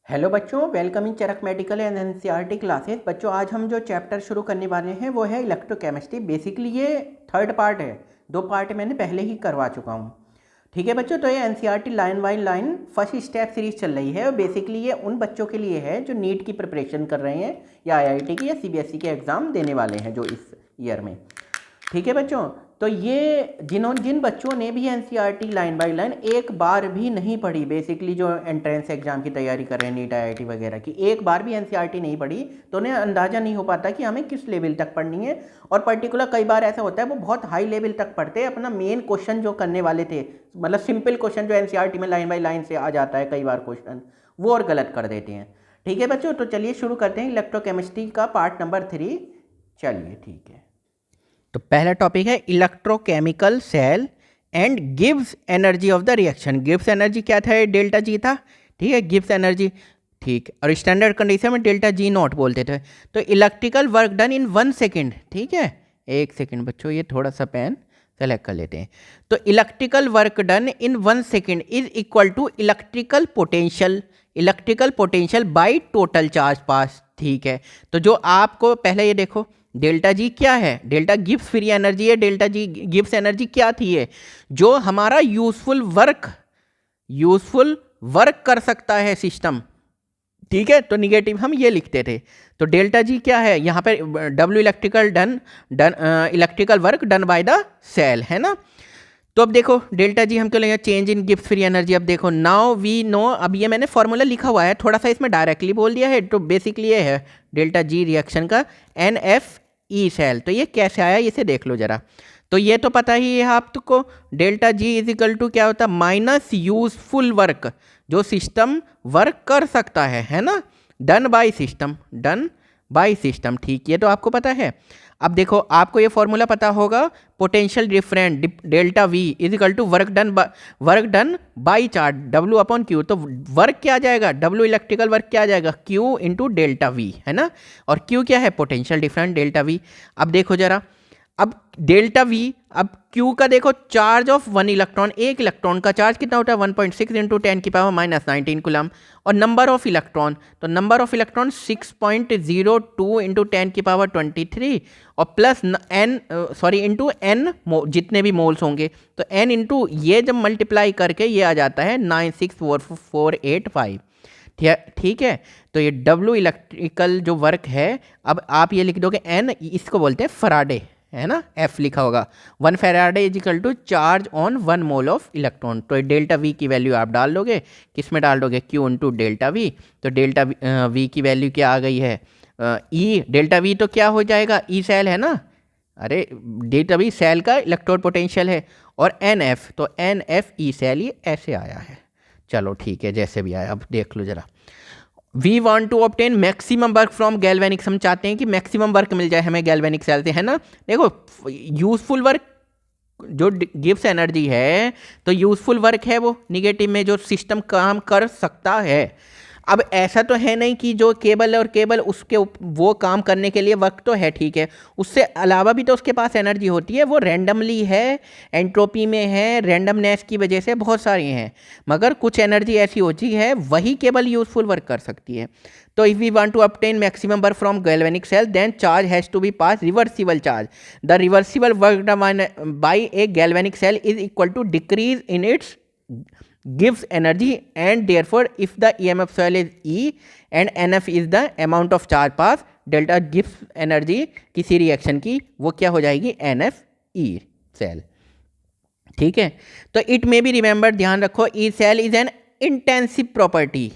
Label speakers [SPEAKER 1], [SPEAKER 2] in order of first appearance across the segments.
[SPEAKER 1] Hello बच्चों, welcome in Charak medical and NCERT classes. बच्चों, आज हम जो चैप्टर शुरू करने वाले हैं वो है इलेक्ट्रोकेमिस्ट्री। बेसिकली ये थर्ड पार्ट है, दो पार्ट मैंने पहले ही करवा चुका हूँ। ठीक है बच्चों, तो ये NCERT line by line first step series चल रही है और बेसिकली ये उन बच्चों के लिए है जो नीट की प्रिपरेशन कर रहे हैं या आईआईटी की या सीबीएसई के एग्ज़ाम देने वाले हैं जो इस ईयर में। ठीक है बच्चों, तो ये जिन बच्चों ने भी एनसीईआरटी लाइन बाय लाइन एक बार भी नहीं पढ़ी, बेसिकली जो एंट्रेंस एग्जाम की तैयारी कर रहे हैं नीट आईआईटी वगैरह की, एक बार भी एनसीईआरटी नहीं पढ़ी तो उन्हें अंदाज़ा नहीं हो पाता कि हमें किस लेवल तक पढ़नी है। और पर्टिकुलर कई बार ऐसा होता है वो बहुत हाई लेवल तक पढ़ते हैं, अपना मेन क्वेश्चन जो करने वाले थे, मतलब सिंपल क्वेश्चन जो एनसीईआरटी में लाइन बाय लाइन से आ जाता है कई बार क्वेश्चन, वो और गलत कर देते हैं। ठीक है बच्चों, तो चलिए शुरू करते हैं इलेक्ट्रोकेमिस्ट्री का पार्ट नंबर 3। चलिए ठीक है, तो पहला टॉपिक है electrochemical cell and Gibbs energy of the reaction. Gibbs energy क्या था? डेल्टा जी था। ठीक है, गिब्स एनर्जी, ठीक। और स्टैंडर्ड कंडीशन में डेल्टा जी नॉट बोलते थे। तो electrical work done in 1 second, ठीक है, 1 सेकेंड बच्चों, ये थोड़ा सा पेन सेलेक्ट कर लेते हैं। तो electrical work done in 1 second is equal to electrical potential by total charge pass. ठीक है, तो जो आपको पहले ये देखो, डेल्टा जी क्या है? डेल्टा गिब्स फ्री एनर्जी है। डेल्टा जी गिब्स एनर्जी क्या थी? है जो हमारा यूजफुल वर्क कर सकता है सिस्टम। ठीक है, तो निगेटिव हम ये लिखते थे। तो डेल्टा जी क्या है यहाँ पर? W electrical work done by the cell, है ना। तो अब देखो डेल्टा जी हम क्यों लेंगे? Change in Gibbs free energy. अब देखो नाउ वी नो, अब ये मैंने फॉर्मूला लिखा हुआ है, थोड़ा सा इसमें डायरेक्टली बोल दिया है। तो बेसिकली ये है डेल्टा जी रिएक्शन का NFE सेल। तो ये कैसे आया इसे देख लो जरा। तो ये तो पता ही है आपको, delta G is equal to क्या होता है? माइनस यूजफुल वर्क, जो सिस्टम वर्क कर सकता है ना, डन बाय सिस्टम। ठीक, ये तो आपको पता है। अब देखो आपको ये फॉर्मूला पता होगा, potential different delta V is equal to work done by charge W upon Q. तो वर्क क्या आ जाएगा? W इलेक्ट्रिकल वर्क क्या आ जाएगा? Q इंटू डेल्टा वी, है ना। और Q क्या है? Potential different delta we. अब देखो जरा, अब डेल्टा वी, अब Q का देखो, चार्ज ऑफ 1 इलेक्ट्रॉन, एक इलेक्ट्रॉन का चार्ज कितना होता है? 1.6 इंटू 10 की पावर माइनस 19 कूलम। और नंबर ऑफ इलेक्ट्रॉन, तो नंबर ऑफ इलेक्ट्रॉन 6.02 इंटू 10 की पावर 23 और प्लस इंटू n जितने भी मोल्स होंगे, तो n इंटू ये जब मल्टीप्लाई करके ये आ जाता है 96445। ठीक है, तो ये W इलेक्ट्रिकल जो वर्क है, अब आप ये लिख दोगे n, इसको बोलते हैं फराडे, है ना, F लिखा होगा। 1 faraday is equal to charge on 1 mole of electron. तो डेल्टा वी की वैल्यू आप डाल दोगे, किस में डाल दोगे? Q into delta V. तो डेल्टा वी की वैल्यू क्या आ गई है? E। डेल्टा वी तो क्या हो जाएगा? E सेल है ना, अरे डेल्टा वी सेल का इलेक्ट्रोड पोटेंशियल है। और NF, तो NF E सेल, ये ऐसे आया है। चलो ठीक है, जैसे भी आया। अब देख लो जरा, we want to obtain maximum work from galvanics. हम चाहते हैं कि मैक्सिमम वर्क मिल जाए हमें गैल्वेनिक सेल से, है ना। देखो यूजफुल वर्क जो गिव्स एनर्जी है, तो यूजफुल वर्क है वो निगेटिव में, जो सिस्टम काम कर सकता है। अब ऐसा तो है नहीं कि जो केबल है और केबल उसके वो काम करने के लिए वक्त तो है, ठीक है, उससे अलावा भी तो उसके पास एनर्जी होती है, वो रैंडमली है, एंट्रोपी में है, रैंडमनेस की वजह से बहुत सारी हैं, मगर कुछ एनर्जी ऐसी होती है वही केबल यूजफुल वर्क कर सकती है। तो if we want to obtain maximum work from galvanic cell, then charge has to be pass reversible charge. The reversible work by a galvanic cell is equal to decrease in its gives energy, and therefore if the EMF cell is E and NF is the amount of charge pass, delta gives energy किसी reaction की, वो क्या हो जाएगी? NFE cell. ठीक है, तो it में भी रिमेंबर, ध्यान रखो, E cell is an intensive property.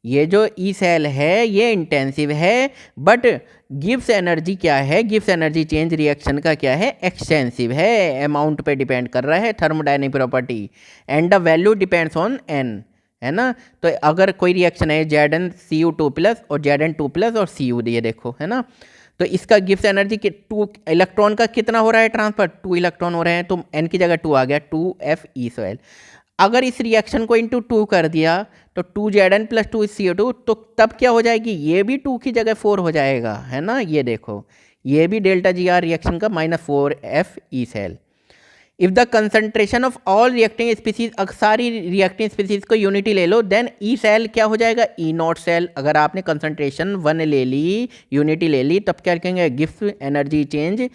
[SPEAKER 1] ये जो ई सेल है ये इंटेंसिव है, बट गिव्स एनर्जी क्या है? गिव्स एनर्जी चेंज रिएक्शन का क्या है? एक्सटेंसिव है, अमाउंट पे डिपेंड कर रहा है, thermodynamic property, and the value depends on n, है ना। तो अगर कोई रिएक्शन है Zn Cu2 प्लस और Zn2 प्लस और Cu, ये देखो, है ना, तो इसका गिव्स एनर्जी 2 इलेक्ट्रॉन का कितना हो रहा है ट्रांसफर? 2 इलेक्ट्रॉन हो रहे हैं, तो n की जगह 2 आ गया, 2Fe सेल। अगर इस रिएक्शन को इंटू 2 कर दिया तो 2Zn प्लस 2CO2, तो तब क्या हो जाएगी? ये भी 2 की जगह 4 हो जाएगा, है ना। ये देखो, ये भी डेल्टा GR रिएक्शन का -4Fe cell. If the concentration of all reacting species, सारी रिएक्टिंग स्पीसीज को यूनिटी ले लो, देन ई सेल क्या हो जाएगा, ई नॉट सेल। अगर आपने कंसंट्रेशन 1 ले ली, यूनिटी ले ली, तब क्या कहेंगे, गिव्स एनर्जी चेंज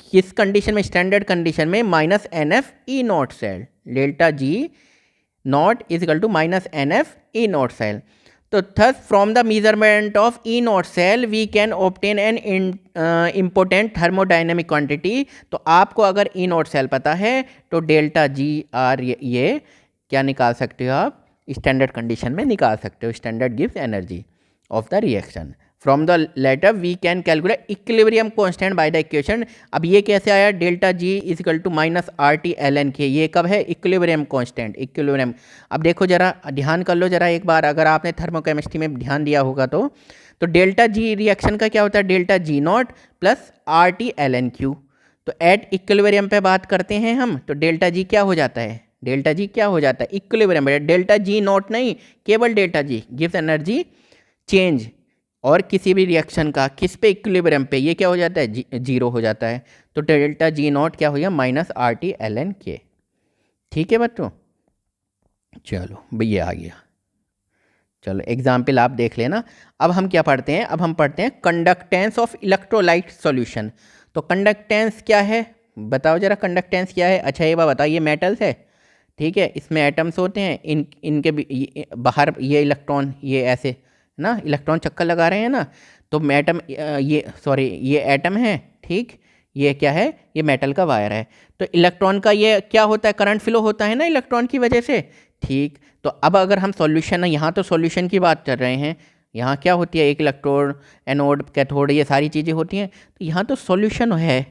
[SPEAKER 1] किस कंडीशन में, स्टैंडर्ड कंडीशन में, minus n F E nought cell, delta G nought is equal to minus n F E nought cell. तो thus from the measurement of E nought cell we can obtain an important thermodynamic quantity. तो आपको अगर ई nought cell पता है तो delta G are ये क्या निकाल सकते हो आप, स्टैंडर्ड कंडीशन में निकाल सकते हो, standard gives energy of the reaction. From the latter we can calculate equilibrium constant by the equation. अब ये कैसे आया, delta G is equal to minus R T L N K, ये कब है, इक्विलिब्रियम कांस्टेंट, इक्विलिब्रियम। अब देखो जरा ध्यान कर लो जरा एक बार, अगर आपने थर्मोकेमिस्ट्री में ध्यान दिया होगा तो डेल्टा जी रिएक्शन का क्या होता है, delta G not plus R T L N Q. तो एट इक्विलिब्रियम पे बात करते हैं हम, तो डेल्टा जी क्या हो जाता है, डेल्टा जी क्या हो जाता है, इक्विलिब्रियम, डेल्टा जी नॉट नहीं, केवल delta G gives energy change. और किसी भी रिएक्शन का किस पे, इक्विलिब्रियम पे, ये क्या हो जाता है, जीरो हो जाता है। तो डेल्टा जी नॉट क्या हो गया, minus R T L N K. ठीक है बच्चों, चलो भैया आ गया। चलो एग्जाम्पल आप देख लेना। अब हम क्या पढ़ते हैं, अब हम पढ़ते हैं कंडक्टेंस ऑफ इलेक्ट्रोलाइट सॉल्यूशन। तो कंडक्टेंस क्या है, बताओ जरा कंडक्टेंस क्या है। अच्छा ये बात बताओ, ये मेटल्स है, ठीक है, इसमें एटम्स होते हैं, इनके बाहर ये इलेक्ट्रॉन, ये ऐसे ना इलेक्ट्रॉन चक्कर लगा रहे हैं ना, तो एटम, ये सॉरी ये एटम है, ठीक, ये क्या है, ये मेटल का वायर है। तो इलेक्ट्रॉन का ये क्या होता है, करंट फ्लो होता है ना इलेक्ट्रॉन की वजह से, ठीक। तो अब अगर हम सॉल्यूशन, यहाँ तो सॉल्यूशन की बात कर रहे हैं, यहाँ क्या होती है, एक इलेक्ट्रोड, एनोड, कैथोड, ये सारी चीज़ें होती हैं। तो यहाँ तो सॉल्यूशन है,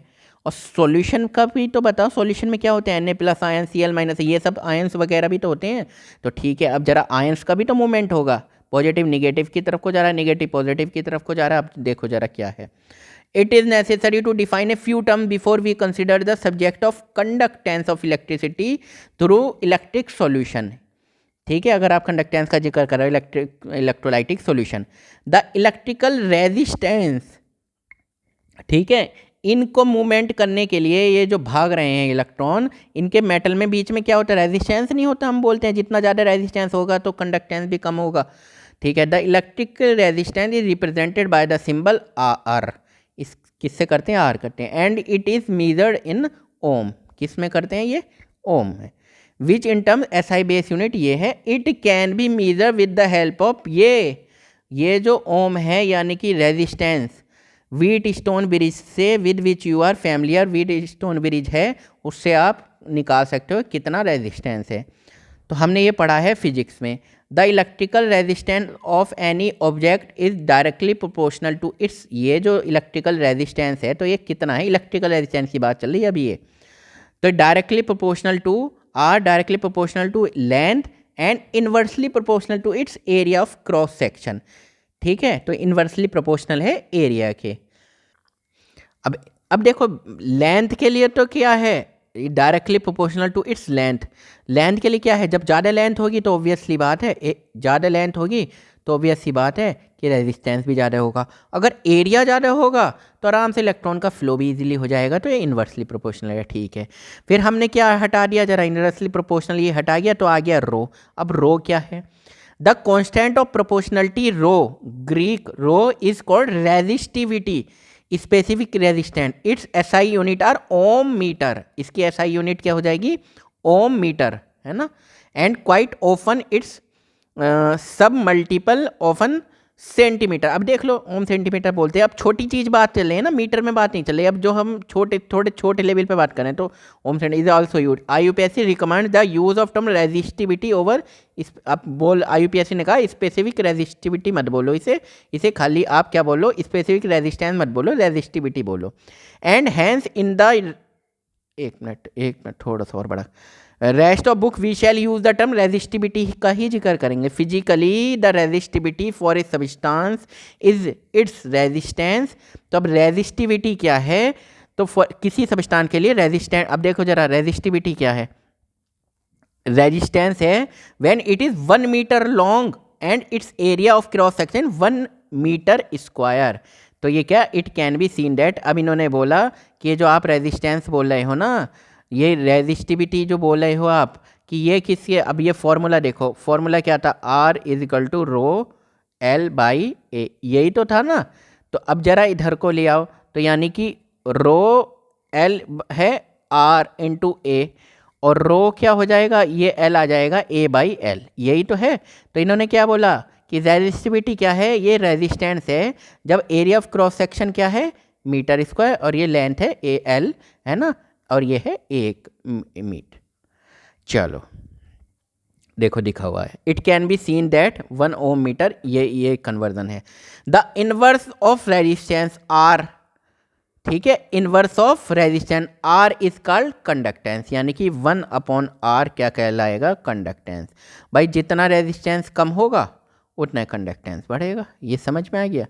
[SPEAKER 1] और सॉल्यूशन का भी तो बताओ, सॉल्यूशन में क्या होते हैं, Na+ आयन, Cl- ये सब आयंस वगैरह भी तो होते हैं। तो ठीक है, अब जरा आयंस का भी तो मूवमेंट होगा, पॉजिटिव निगेटिव की तरफ को जा रहा है, निगेटिव पॉजिटिव की तरफ को जा रहा है। अब देखो जरा क्या है, it is necessary to define a few term before we consider the subject of conductance of electricity through electric solution. ठीक है, अगर आप कंडक्टेंस का जिक्र कर रहे हो, electrolytic solution, the electrical resistance, ठीक है, इनको मूवमेंट करने के लिए, ये जो भाग रहे हैं इलेक्ट्रॉन, इनके मेटल में बीच में क्या होता है, रेजिस्टेंस नहीं होता। हम बोलते हैं जितना ज़्यादा रेजिस्टेंस होगा तो कंडक्टेंस भी कम होगा, ठीक है। The electric resistance is represented by the symbol R, इस किससे करते हैं, आर करते हैं। And it is measured in ohm, किस में करते हैं, ये ओम है। Which in term SI base unit ये है। It can be measure with the help of ये जो ओम है, यानी कि रेजिस्टेंस, व्हीट स्टोन ब्रिज से, with which you are familiar, Wheatstone bridge है, उससे आप निकाल सकते हो कितना रेजिस्टेंस है। तो हमने ये पढ़ा है फिजिक्स में, the electrical resistance of any object is directly proportional to its, ये जो इलेक्ट्रिकल रेजिस्टेंस है, तो ये कितना है, इलेक्ट्रिकल रेजिस्टेंस की बात चल रही है अभी ये। तो directly proportional to, R directly proportional to length and inversely proportional to its area of cross section, ठीक है। तो इन्वर्सली प्रोपोर्शनल है एरिया के। अब देखो लेंथ के लिए तो क्या है, directly proportional to its length. Length के लिए क्या है, जब ज़्यादा लेंथ होगी तो ऑब्वियसली बात है, ज़्यादा लेंथ होगी तो ऑब्वियस सी बात है कि रेजिस्टेंस भी ज़्यादा होगा। अगर एरिया ज़्यादा होगा तो आराम से इलेक्ट्रॉन का फ्लो भी इजीली हो जाएगा, तो ये इन्वर्सली प्रोपोर्शनल है, ठीक है। फिर हमने क्या हटा दिया, जरा इन्वर्सली प्रोपोर्शनल ये हटा गया, तो आ गया रो। अब रो क्या है, the constant of proportionality rho, Greek rho is called resistivity, specific resistant, its SI unit are ohm metre, इसकी एसआई यूनिट क्या हो जाएगी, ओम मीटर, है ना। And quite often its sub multiple often centimetre. अब देख लो ओम सेंटीमीटर बोलते हैं, अब छोटी चीज़ बात चल रही है ना, मीटर में बात नहीं चल रही। अब जो हम थोड़े छोटे लेवल पे बात करें तो ohm centimetre is also use. IUPAC recommend the use of term resistivity over, इस आप बोल IUPAC ने कहा स्पेसिफिक रेजिस्टिविटी मत बोलो, इसे खाली आप क्या बोलो, स्पेसिफिक रेजिस्टेंस मत बोलो, रेजिस्टिविटी बोलो। एंड हैंस इन द, एक मिनट थोड़ा सा और बड़ा, rest of book we shall use the term resistivity का ही जिक्र करेंगे। Physically the resistivity for a substance is its resistance. तो अब रेजिस्टिविटी क्या है, तो किसी सब्सटेंस के लिए रेजिस्टेंस, अब देखो जरा रेजिस्टिविटी क्या है, रेजिस्टेंस है when it is 1 metre long and its area of cross section 1 metre square. तो ये क्या, it can be seen that, अब इन्होंने बोला कि जो आप रेजिस्टेंस बोल रहे हो ना, ये रेजिस्टिविटी जो बोल रहे हो आप कि ये किसके, अब ये फॉर्मूला देखो, फॉर्मूला क्या था, R is equal to rho L by A, यही तो था ना। तो अब जरा इधर को ले आओ, तो यानी कि रो L है R इंटू ए, और रो क्या हो जाएगा, ये L आ जाएगा A बाई एल, यही तो है। तो इन्होंने क्या बोला कि रेजिस्टिविटी क्या है, ये रेजिस्टेंस है जब एरिया ऑफ क्रॉस सेक्शन क्या है, मीटर स्क्वायर, और ये लेंथ है ए एल, है ना, और ये है 1 मीटर। चलो देखो दिखा हुआ है, it can be seen that 1 ohm metre, ये कन्वर्जन है। The inverse of resistance R, ठीक है, inverse of resistance R is called conductance, यानी कि 1 अपॉन आर क्या कहलाएगा, कंडक्टेंस। भाई जितना रेजिस्टेंस कम होगा उतना कंडक्टेंस बढ़ेगा, ये समझ में आ गया।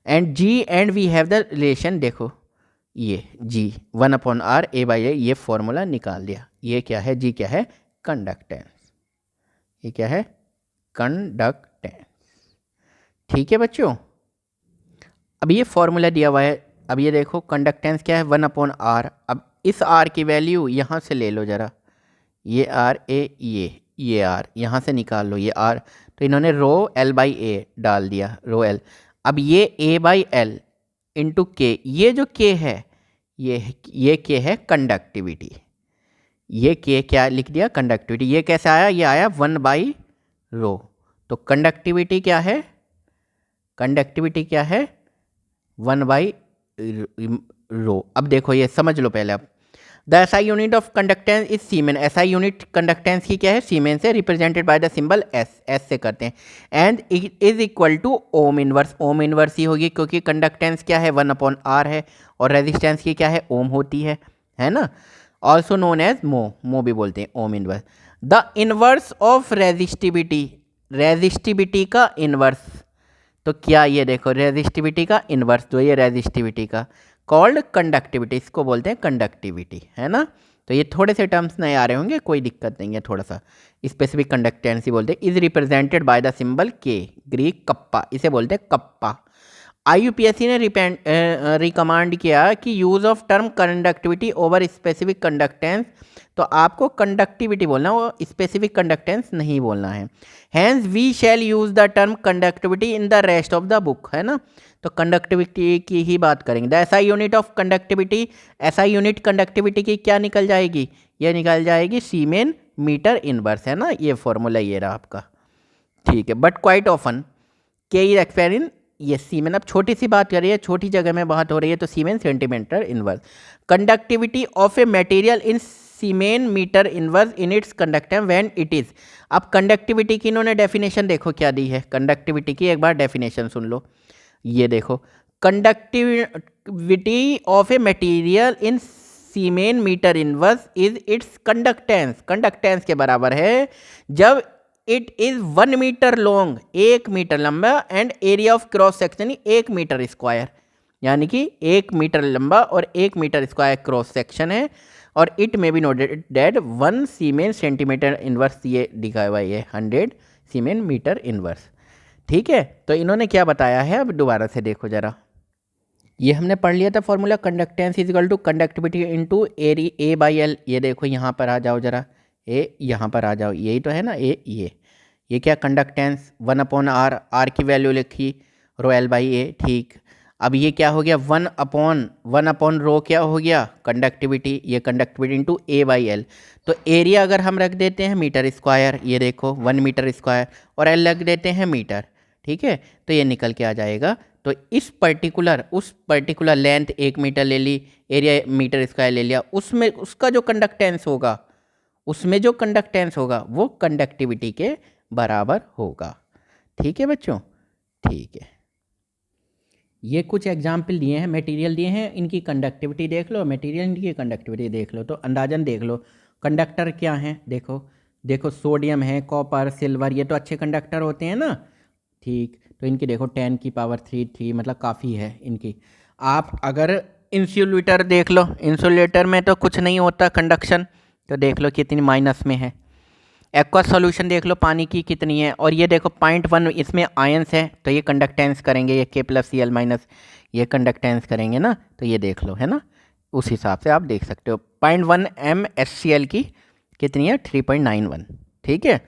[SPEAKER 1] And G and we have the relation, देखो ये G 1 upon R A by A, ये फॉर्मूला निकाल दिया। ये क्या है, जी क्या है, कंडक्टेंस, ये क्या है, कंडक्टेंस। ठीक है बच्चों, अब ये फॉर्मूला दिया हुआ है, अब ये देखो कंडक्टेंस क्या है, 1 अपॉन आर। अब इस आर की वैल्यू यहाँ से ले लो जरा, ये आर ए, ये आर यहाँ से निकाल लो, ये आर, तो इन्होंने रो एल बाई ए डाल दिया, रो एल। अब ये ए बाई एल इंटू के, ये जो के है, ये के है कंडक्टिविटी, ये के क्या लिख दिया, कंडक्टिविटी। ये कैसे आया, ये आया 1 बाई रो। तो कंडक्टिविटी क्या है, कंडक्टिविटी क्या है, 1 बाई रो। अब देखो ये समझ लो पहले, अब the SI unit of conductance is siemens, SI unit conductance की क्या है, सीमेन से, represented by the symbol S, S से करते हैं। And is equal to ohm inverse, ohm inverse ही होगी क्योंकि कंडक्टेंस क्या है, 1 अपॉन आर है, और रेजिस्टेंस की क्या है, ओम होती है ना। ऑल्सो नोन एज मो भी बोलते हैं, ohm inverse. The inverse of resistivity, resistivity का इनवर्स, तो क्या ये देखो रेजिस्टिविटी का इनवर्स, जो ये रेजिस्टिविटी का कॉल्ड कंडक्टिविटी, इसको बोलते हैं कंडक्टिविटी, है ना। तो ये थोड़े से टर्म्स नए आ रहे होंगे, कोई दिक्कत नहीं है, थोड़ा सा स्पेसिफिक कंडक्टेंसी बोलते हैं। Is represented by the symbol के, ग्रीक कप्पा, इसे बोलते हैं कप्पा। IUPAC ने रिकमांड किया कि use of term conductivity over specific conductance, तो आपको कंडक्टिविटी बोलना, वो स्पेसिफिक कंडक्टेंस नहीं बोलना है। Hence we shall use the term conductivity in the rest of the book, है ना। तो कंडक्टिविटी की ही बात करेंगे। The SI unit of conductivity, SI unit conductivity की क्या निकल जाएगी, ये निकल जाएगी सीमेन मीटर इनवर्स, है ना। ये फॉर्मूला ये रहा आपका, ठीक है। बट क्वाइट ऑफन के इज एक्सपेयर इन, ये सीमेन, अब छोटी सी बात कर रही है, छोटी जगह में बात हो रही है, तो siemens centimetre inverse. Conductivity of a material in siemens metre inverse in its conductance when it is. अब कंडक्टिविटी की इन्होंने डेफिनेशन देखो क्या दी है, कंडक्टिविटी की एक बार डेफिनेशन सुन लो। ये देखो, conductivity of a material in siemens metre inverse is its conductance, conductance के बराबर है जब it is 1 metre long, 1 metre लंबा, and area of cross section 1 metre square, यानी कि 1 मीटर लंबा और 1 मीटर स्क्वायर क्रॉस सेक्शन है। और it may be noted that 1 siemens centimetre inverse, ये दिखा हुआ है 100 सीमेन मीटर इनवर्स, ठीक है। तो इन्होंने क्या बताया है, अब दोबारा से देखो जरा, ये हमने पढ़ लिया था formula, conductance is equal to conductivity into a by l. ये देखो यहाँ पर आ जाओ जरा, ए यहाँ पर आ जाओ, यही तो है ना, ये क्या कंडक्टेंस, 1 अपॉन आर, आर की वैल्यू लिखी, रो एल बाई ए, ठीक। अब ये क्या हो गया, 1 अपॉन रो क्या हो गया, कंडक्टिविटी, ये conductivity into A by L. तो एरिया अगर हम रख देते हैं मीटर स्क्वायर, ये देखो 1 मीटर स्क्वायर, और एल रख देते हैं मीटर, ठीक है, तो ये निकल के आ जाएगा। तो उस पर्टिकुलर लेंथ 1 मीटर ले ली, एरिया मीटर स्क्वायर ले लिया, उसमें उसका जो कंडक्टेंस होगा, वो कंडक्टिविटी के बराबर होगा, ठीक है बच्चों, ठीक है। ये कुछ एग्जाम्पल दिए हैं, मटेरियल दिए हैं, इनकी कंडक्टिविटी देख लो, मटेरियल इनकी कंडक्टिविटी देख लो, तो अंदाजन देख लो कंडक्टर क्या हैं। देखो सोडियम है, कॉपर, सिल्वर, ये तो अच्छे कंडक्टर होते हैं ना, ठीक। तो इनकी देखो 10 की पावर 3 मतलब काफ़ी है इनकी। आप अगर इंसुलेटर देख लो, इंसुलेटर में तो कुछ नहीं होता कंडक्शन, तो देख लो कितनी माइनस में है। एक्वा सॉल्यूशन देख लो पानी की कितनी है, और ये देखो 0.1 इसमें आयंस है, तो ये कंडक्टेंस करेंगे, ये K+Cl- ये कंडक्टेंस करेंगे ना, तो ये देख लो, है ना। उस हिसाब से आप देख सकते हो। 0.1 MSCl की कितनी है, 3.91, ठीक है।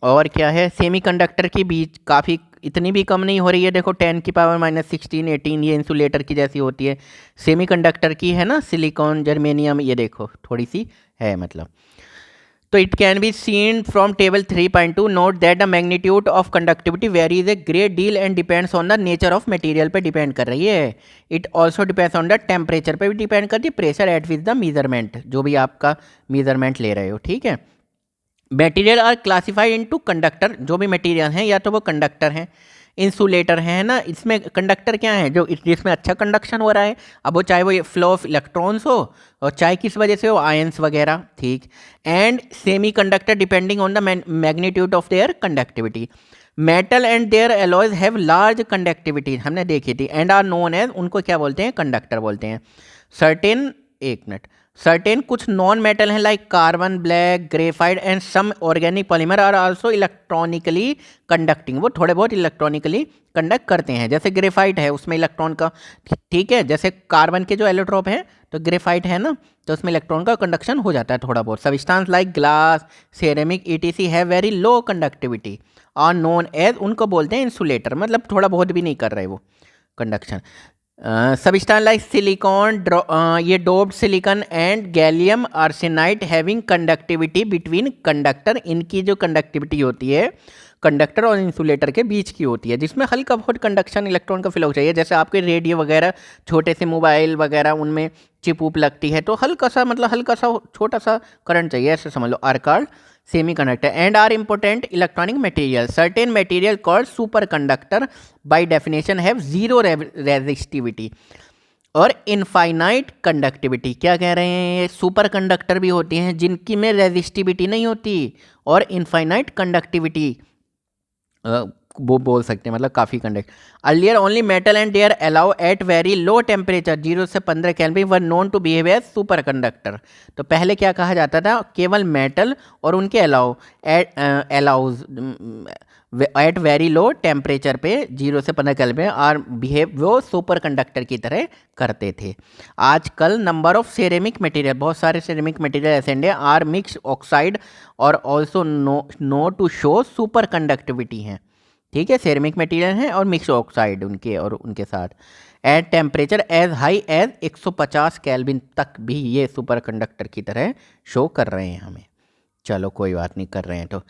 [SPEAKER 1] और क्या है, सेमीकंडक्टर की बीच काफ़ी इतनी भी कम नहीं हो रही है, देखो 10⁻16 18 ये इंसुलेटर की जैसी होती है। सेमीकंडक्टर की है ना, सिलिकॉन जर्मेनियम, ये देखो थोड़ी सी है मतलब। तो it can be seen from table 3.2, note that the magnitude of conductivity varies a great deal and depends on the nature of material पे डिपेंड कर रही है। It also depends on the temperature पे भी डिपेंड करती है, pressure at with the measurement, जो भी आपका मीजरमेंट ले रहे हो, ठीक है। Material are classified into conductor, जो भी मटेरियल हैं या तो वो कंडक्टर हैं, इंसुलेटर है ना। इसमें कंडक्टर क्या है, जो जिसमें अच्छा कंडक्शन हो रहा है, अब वो चाहे वो फ्लो ऑफ इलेक्ट्रॉन्स हो और चाहे किस वजह से हो, आयंस वगैरह, ठीक। And semiconductor depending on the magnitude of their conductivity. Metal and their alloys have large conductivity, हमने देखी थी, एंड आर नोन एज, उनको क्या बोलते हैं, कंडक्टर बोलते हैं। सर्टेन, एक मिनट, सर्टेन कुछ नॉन मेटल हैं like carbon black graphite and some organic polymer are also electronically conducting, वो थोड़े बहुत इलेक्ट्रॉनिकली कंडक्ट करते हैं। जैसे ग्रेफाइट है उसमें इलेक्ट्रॉन का, ठीक है, जैसे कार्बन के जो एलोट्रोप है तो ग्रेफाइट है ना, तो उसमें इलेक्ट्रॉन का कंडक्शन हो जाता है थोड़ा बहुत। Substance like glass ceramic ETC है very low conductivity are known as, उनको बोलते हैं इंसुलेटर, मतलब थोड़ा बहुत भी नहीं कर रहे वो कंडक्शन। सबस्टांस लाइक सिलिकॉन, ये doped silicon and gallium arsenide having conductivity between conductor, इनकी जो कंडक्टिविटी होती है कंडक्टर और इंसुलेटर के बीच की होती है, जिसमें हल्का बहुत कंडक्शन इलेक्ट्रॉन का फ्लो चाहिए। जैसे आपके रेडियो वगैरह, छोटे से मोबाइल वगैरह, उनमें चिप उप लगती है तो हल्का सा, मतलब हल्का सा छोटा सा करंट चाहिए, ऐसे समझ लो, are called semiconductor and are important electronic material. Certain material called superconductor by definition have zero resistivity और इनफाइनाइट कंडक्टिविटी। क्या कह रहे हैं, ये सुपर कंडक्टर भी होती हैं जिनकी में रेजिस्टिविटी नहीं होती और इनफाइनाइट कंडक्टिविटी वो बोल सकते हैं, मतलब काफ़ी conduct. Earlier only metal and their alloy at very low temperature 0 से 15 kelvin were known to behave as superconductor. तो पहले क्या कहा जाता था, केवल मेटल और उनके alloys at very low temperature पे 0 से 15 केल्विन और बिहेव वो सुपर कंडक्टर की तरह करते थे। आजकल नंबर ऑफ सेरेमिक मटेरियल, बहुत सारे सेरेमिक मटेरियल ऐसे आर मिक्स ऑक्साइड और also known to show superconductivity हैं, ठीक है। सेरेमिक मटेरियल हैं और मिक्स ऑक्साइड उनके और उनके साथ at temperature as high as 150 kelvin तक भी ये सुपर कंडक्टर की तरह शो कर रहे हैं हमें। चलो कोई बात नहीं, कर रहे हैं तो।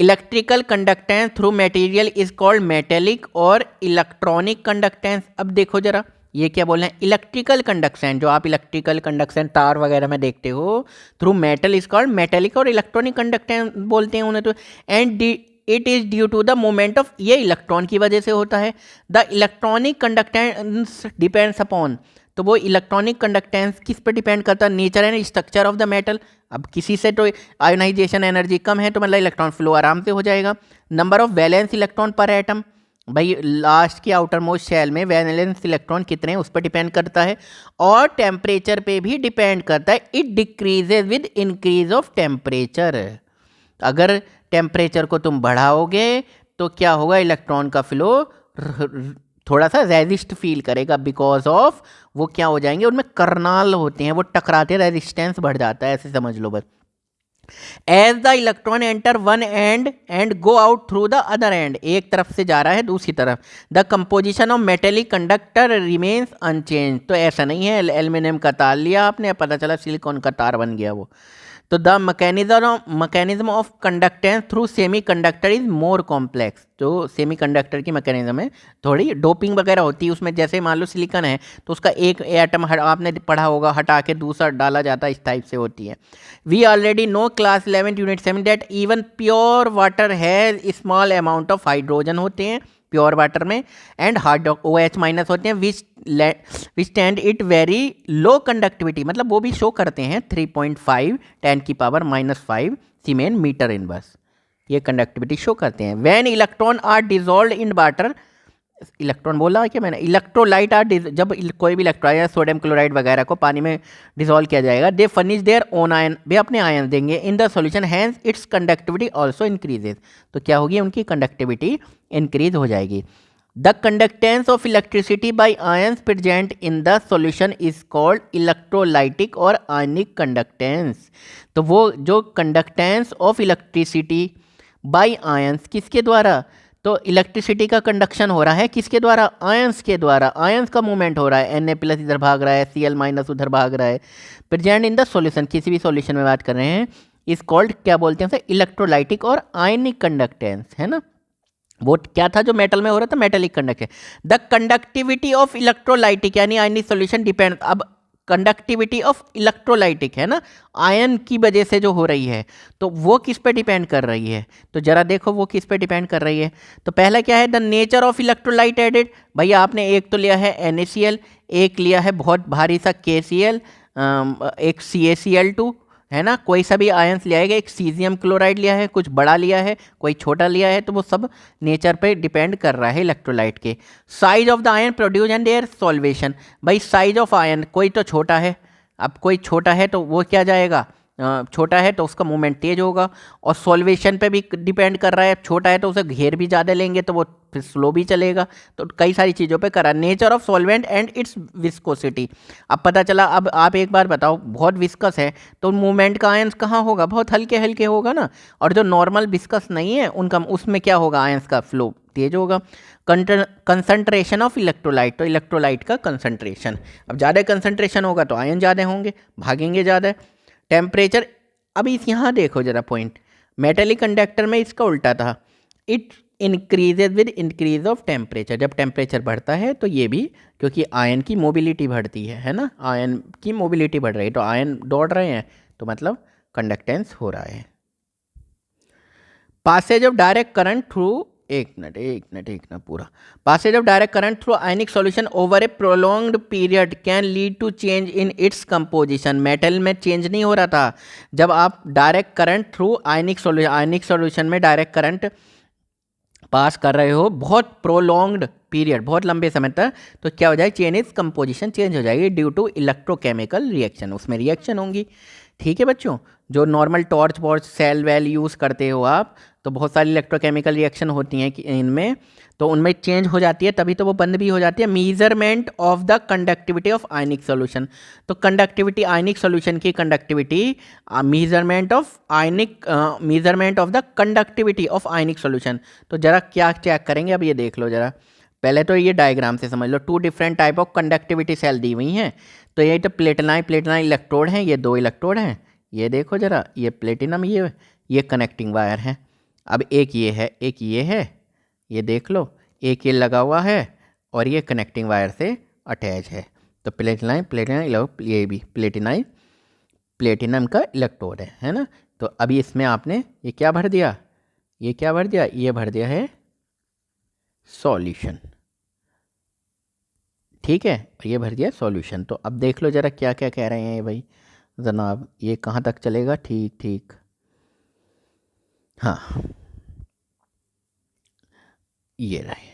[SPEAKER 1] Electrical conductance through material is called metallic और इलेक्ट्रॉनिक कंडक्टेंस। अब देखो जरा ये क्या बोल रहे हैं, इलेक्ट्रिकल कंडक्शन, जो आप इलेक्ट्रिकल कंडक्शन तार वगैरह में देखते हो, through metal is called metallic और इलेक्ट्रॉनिक कंडक्टेंस बोलते हैं उन्हें तो। And it is due to the moment of, ये इलेक्ट्रॉन की वजह से होता है। The electronic conductance depends upon, तो वो इलेक्ट्रॉनिक कंडक्टेंस किस पे डिपेंड करता है, nature and structure of the metal. अब किसी से तो आयोनाइजेशन एनर्जी कम है तो मतलब इलेक्ट्रॉन फ्लो आराम से हो जाएगा। नंबर ऑफ वैलेंस इलेक्ट्रॉन पर एटम, भाई लास्ट की आउटर मोस्ट शेल में वैलेंस इलेक्ट्रॉन कितने हैं उस पर डिपेंड करता है और टेम्परेचर पे भी डिपेंड करता है। It decreases with increase of temperature. अगर टेम्परेचर को तुम बढ़ाओगे तो क्या होगा, इलेक्ट्रॉन का फ्लो थोड़ा सा रेजिस्ट फील करेगा, बिकॉज ऑफ वो क्या हो जाएंगे, उनमें कर्नाल होते हैं, वो टकराते, रेजिस्टेंस बढ़ जाता है, ऐसे समझ लो बस। As the electron enter one end and go out through the other end, एक तरफ से जा रहा है दूसरी तरफ, the composition of metallic conductor remains unchanged. तो ऐसा नहीं है एल्यूमिनियम का तार लिया आपने, पता चला सिलिकॉन का तार बन गया वो। तो the mechanism of conductance through semi conductor is more complex. जो सेमी कंडक्टर की मैकेनिज्म है थोड़ी डोपिंग वगैरह होती है उसमें, जैसे मान लो सिलिकॉन है तो उसका एक एटम आपने पढ़ा होगा हटा के दूसरा डाला जाता है, इस टाइप से होती है। We already know class 11 unit 7 that even pure water has small amount of hydrogen होते हैं प्योर वाटर में एंड हार्ड OH माइनस होते हैं which stand it very low conductivity, मतलब वो भी शो करते हैं 3.5 10⁻⁻5 सीमेन मीटर इनवर्स, ये कंडक्टिविटी शो करते हैं। When electron are dissolve in water, electron बोला क्या मैंने, इलेक्ट्रोलाइट आर, जब कोई भी इलेक्ट्रोलाइट सोडियम क्लोराइड वगैरह को पानी में डिसॉल्व किया जाएगा, they furnish their own ion, वे अपने आयन देंगे in the solution, hence its conductivity also increases. तो क्या होगी, उनकी कंडक्टिविटी इंक्रीज हो जाएगी। The conductance of electricity by ions present in the solution is called electrolytic और आयनिक कंडक्टेंस। तो वो जो conductance of electricity by ions किसके द्वारा, तो इलेक्ट्रिसिटी का कंडक्शन हो रहा है किसके द्वारा, आयंस के द्वारा, आयंस का मूवमेंट हो रहा है, Na+ इधर भाग रहा है, Cl- उधर भाग रहा है, प्रेजेंट इन द सॉल्यूशन, किसी भी सॉल्यूशन में बात कर रहे हैं, इज कॉल्ड क्या बोलते हैं उसे, इलेक्ट्रोलाइटिक और आयनिक कंडक्टेंस, है ना। वो क्या था जो मेटल में हो रहा था, metallic conductor. The conductivity of electrolytic यानी आयनिक सॉल्यूशन डिपेंड, अब कंडक्टिविटी ऑफ इलेक्ट्रोलाइटिक है ना, आयन की वजह से जो हो रही है, तो वो किस पे डिपेंड कर रही है, तो जरा देखो वो किस पे डिपेंड कर रही है। तो पहला क्या है, the nature of electrolyte added, भैया आपने एक तो लिया है NaCl, एक लिया है बहुत भारी सा KCl, एक CaCl2, है ना, कोई सा भी आयंस लिया है, एक सीजियम क्लोराइड लिया है, कुछ बड़ा लिया है, कोई छोटा लिया है, तो वो सब नेचर पे डिपेंड कर रहा है इलेक्ट्रोलाइट के। Size of the ion produce and their solvation, भाई साइज ऑफ आयन, कोई तो छोटा है, अब कोई छोटा है तो वो क्या जाएगा, छोटा है तो उसका मूवमेंट तेज होगा, और सॉल्वेशन पे भी डिपेंड कर रहा है, छोटा है तो उसे घेर भी ज़्यादा लेंगे तो वो फिर स्लो भी चलेगा, तो कई सारी चीज़ों पे करा। Nature of solvent and it's viscosity, अब पता चला, अब आप एक बार बताओ, बहुत विस्कस है तो मूवमेंट का आयंस कहाँ होगा, बहुत हल्के हल्के होगा ना, और जो नॉर्मल विस्कस नहीं है उनका, उसमें क्या होगा, आयंस का फ्लो तेज होगा। कंसंट्रेशन ऑफ इलेक्ट्रोलाइट, तो इलेक्ट्रोलाइट का कंसंट्रेशन, अब ज़्यादा कंसंट्रेशन होगा तो आयन ज़्यादा होंगे, भागेंगे ज़्यादा। टेम्परेचर, अब इस यहाँ देखो जरा पॉइंट, मेटेलिक कंडक्टर में इसका उल्टा था, it increases with increase of temperature, जब टेम्परेचर बढ़ता है तो ये भी, क्योंकि आयन की मोबिलिटी बढ़ती है ना, आयन की मोबिलिटी बढ़ रही है, तो आयन दौड़ रहे हैं, तो मतलब कंडक्टेंस हो रहा है। Passage of direct current through, एक मिनट पूरा, passage of direct current through ionic solution over a prolonged period can lead to change in its composition, metal में चेंज नहीं हो रहा था, जब आप direct current through ionic solution में डायरेक्ट करंट पास कर रहे हो बहुत प्रोलॉन्ग्ड पीरियड, बहुत लंबे समय तक, तो क्या हो जाएगी, चेन इज कंपोजिशन चेंज हो जाएगी ड्यू टू इलेक्ट्रोकेमिकल रिएक्शन, उसमें रिएक्शन होंगी। ठीक है बच्चों, जो नॉर्मल टॉर्च वॉर्च सेल वेल यूज़ करते हो आप, तो बहुत सारी इलेक्ट्रोकेमिकल रिएक्शन होती हैं कि इनमें, तो उनमें चेंज हो जाती है, तभी तो वो बंद भी हो जाती है। Measurement of the conductivity of ionic solution, तो कंडक्टिविटी आयनिक सॉल्यूशन की conductivity, measurement of the conductivity of ionic solution, तो जरा क्या चेक करेंगे, अब ये देख लो जरा, पहले तो ये डायग्राम से समझ लो, 2 different type of conductivity cell दी हुई हैं, तो ये तो प्लेटिनाइन इलेक्ट्रोड हैं, ये 2 इलेक्ट्रोड हैं, ये देखो जरा, ये प्लेटिनम, ये कनेक्टिंग वायर है। अब एक ये है, एक ये है, ये देख लो, एक ये लगा हुआ है और ये कनेक्टिंग वायर से अटैच है, तो प्लेटिनाइन ये भी प्लेटिनम का इलेक्ट्रोड है ना। तो अभी इसमें आपने ये क्या भर दिया, ये भर दिया है सॉल्यूशन, ठीक है, ये भर दिया सॉल्यूशन। तो अब देख लो जरा क्या क्या कह रहे हैं ये भाई जनाब, ये कहाँ तक चलेगा, ठीक, हाँ ये रहे।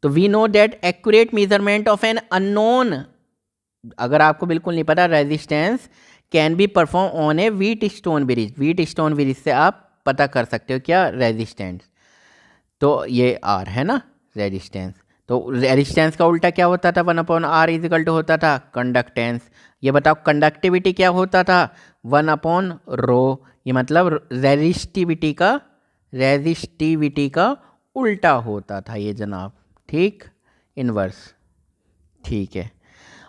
[SPEAKER 1] तो we know that accurate measurement of an unknown, अगर आपको बिल्कुल नहीं पता, resistance can be perform on a Wheatstone bridge से आप पता कर सकते हो क्या, रेजिस्टेंस, तो ये R है ना रेजिस्टेंस, तो रेजिस्टेंस का उल्टा क्या होता था, 1/R इजिकल टू होता था कंडक्टेंस। ये बताओ कंडक्टिविटी क्या होता था, 1/ρ, ये मतलब रेजिस्टिविटी का उल्टा होता था ये जनाब, ठीक, इनवर्स, ठीक है।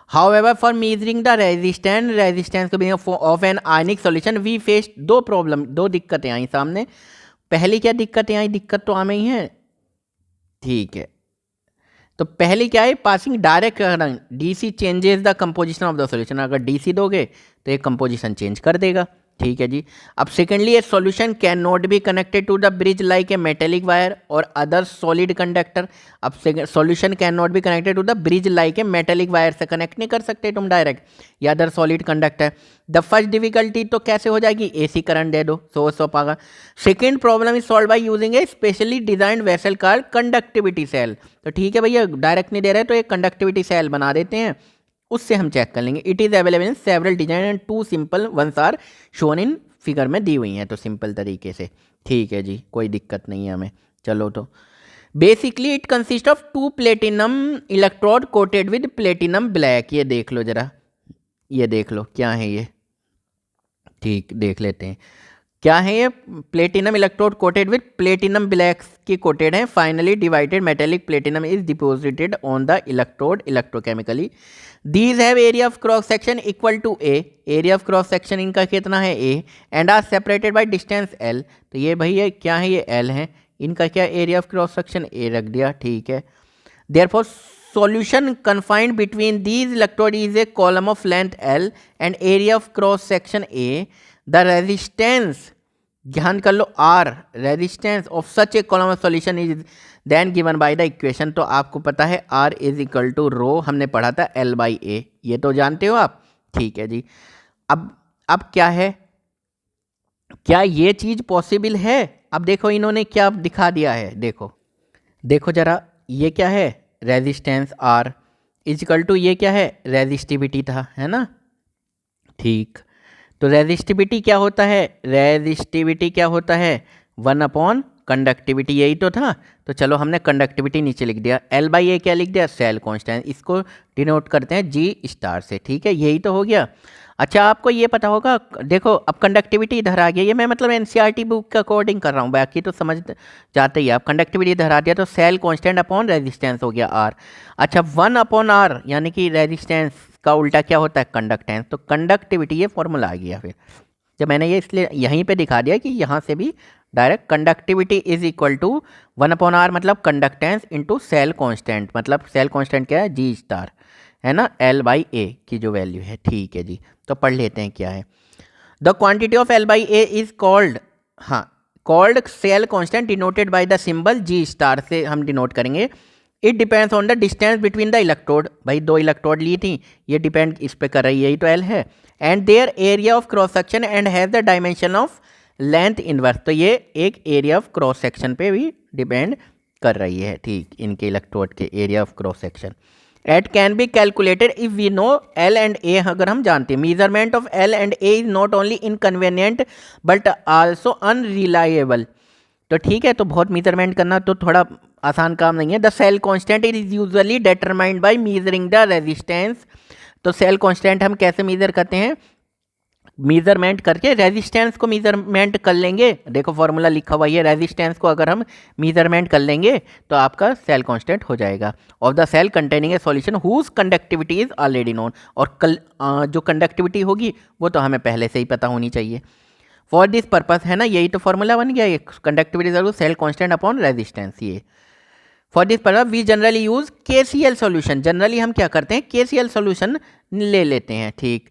[SPEAKER 1] However for measuring the resistance of an ionic solution we face 2 दिक्कतें आई सामने। पहली क्या दिक्कतें आई, दिक्कत तो आम ही है, ठीक है। तो पहली क्या है, passing direct current DC changes the composition of the solution, अगर DC दोगे तो ये कंपोजिशन चेंज कर देगा, ठीक है जी। अब secondly a solution can not be connected to the bridge like a metallic wire और अदर सॉलिड कंडक्टर, अब solution can not be connected to the bridge like a metallic wire से connect नहीं कर सकते तुम डायरेक्ट, या other solid conductor. The first difficulty तो कैसे हो जाएगी, AC करंट दे दो, सोर्स ऑफ आगा। Second problem is solve by using a specially designed vessel called conductivity cell, तो ठीक है भैया डायरेक्ट नहीं दे रहे तो एक कंडक्टिविटी सेल बना देते हैं, उससे हम चेक कर लेंगे। It is available in several design and 2 simple ones are shown in figure में दी हुई हैं, तो सिंपल तरीके से, ठीक है जी, कोई दिक्कत नहीं है हमें। चलो तो basically it consist of 2 platinum electrode coated with platinum black. ये देख लो जरा, ये देख लो क्या है ये, ठीक देख लेते हैं क्या है ये। Platinum electrode coated with platinum black की कोटेड है। Finely divided metallic platinum is deposited on the electrode electrochemically. These have area of cross section equal to A, area of cross section इनका कितना है A, and are separated by distance L. तो ये भाई ये क्या है, ये एल है, इनका क्या area of cross section A रख दिया, ठीक है। Therefore solution confined between these electrode is a column of length L and area of cross section A. The resistance, ध्यान कर लो R, resistance of such a column of solution is then given by the equation। तो आपको पता है R is equal to rho, हमने पढ़ा था L by A, ये तो जानते हो आप, ठीक है जी। अब क्या है, क्या ये चीज पॉसिबल है? अब देखो इन्होंने क्या दिखा दिया है, देखो देखो जरा, ये क्या है, रेजिस्टेंस आर इजिकल टू ये क्या है, रेजिस्टिविटी था, है ना, ठीक। तो रेजिस्टिविटी क्या होता है, रेजिस्टिविटी क्या होता है, 1 अपॉन कंडक्टिविटी, यही तो था। तो चलो हमने कंडक्टिविटी नीचे लिख दिया, एल बाई ए क्या लिख दिया, सेल कांस्टेंट, इसको डिनोट करते हैं जी स्टार से, ठीक है, यही तो हो गया। अच्छा आपको ये पता होगा, देखो अब कंडक्टिविटी इधर आ गया, ये मैं मतलब एनसीईआरटी बुक के अकॉर्डिंग कर रहा हूँ, बाकी तो समझ जाते ही आप। कंडक्टिविटी इधर आ दिया तो सेल कांस्टेंट अपॉन रेजिस्टेंस हो गया आर। अच्छा 1 अपॉन आर यानी कि रेजिस्टेंस का उल्टा क्या होता है, कंडक्टेंस। तो कंडक्टिविटी ये फॉर्मूला आ गया। फिर जब मैंने ये इसलिए यहीं पे दिखा दिया कि यहाँ से भी direct conductivity is equal to 1 upon R मतलब कंडक्टेंस इंटू सेल कांस्टेंट, मतलब सेल कांस्टेंट क्या है, जी स्टार, है ना, एल बाई ए की जो वैल्यू है, ठीक है जी। तो पढ़ लेते हैं क्या है। The quantity of L by A is called, हाँ called cell constant denoted by the symbol G star से हम डिनोट करेंगे। It depends on the distance between the electrode, भाई 2 इलेक्ट्रोड ली थी, ये डिपेंड इस पे कर रही है, यही तो एल है, and their area of cross section and has the dimension of length inverse. तो ये एक एरिया ऑफ क्रॉस सेक्शन पे भी डिपेंड कर रही है, ठीक, इनके इलेक्ट्रोड के area of cross section. It can be calculated if we know L and A, अगर हम जानते हैं। Measurement of L and A is not only inconvenient but also unreliable. तो ठीक है, तो बहुत मेजरमेंट करना तो थोड़ा आसान काम नहीं है। The cell constant is usually determined by measuring the resistance. तो सेल कांस्टेंट हम कैसे मेजर करते हैं, मेजरमेंट करके रेजिस्टेंस को मेजरमेंट कर लेंगे। देखो फॉर्मूला लिखा हुआ है, रेजिस्टेंस को अगर हम मेजरमेंट कर लेंगे तो आपका सेल कांस्टेंट हो जाएगा। Of the cell containing a solution whose conductivity is already known, और जो कंडक्टिविटी होगी वो तो हमें पहले से ही पता होनी चाहिए। फॉर दिस पर्पस, है ना, यही तो फॉर्मूला बन गया, conductivity cell constant upon resistance. ये for this purpose we generally use KCl solution. Generally हम क्या करते हैं, केसीएल सॉल्यूशन ले लेते हैं, ठीक,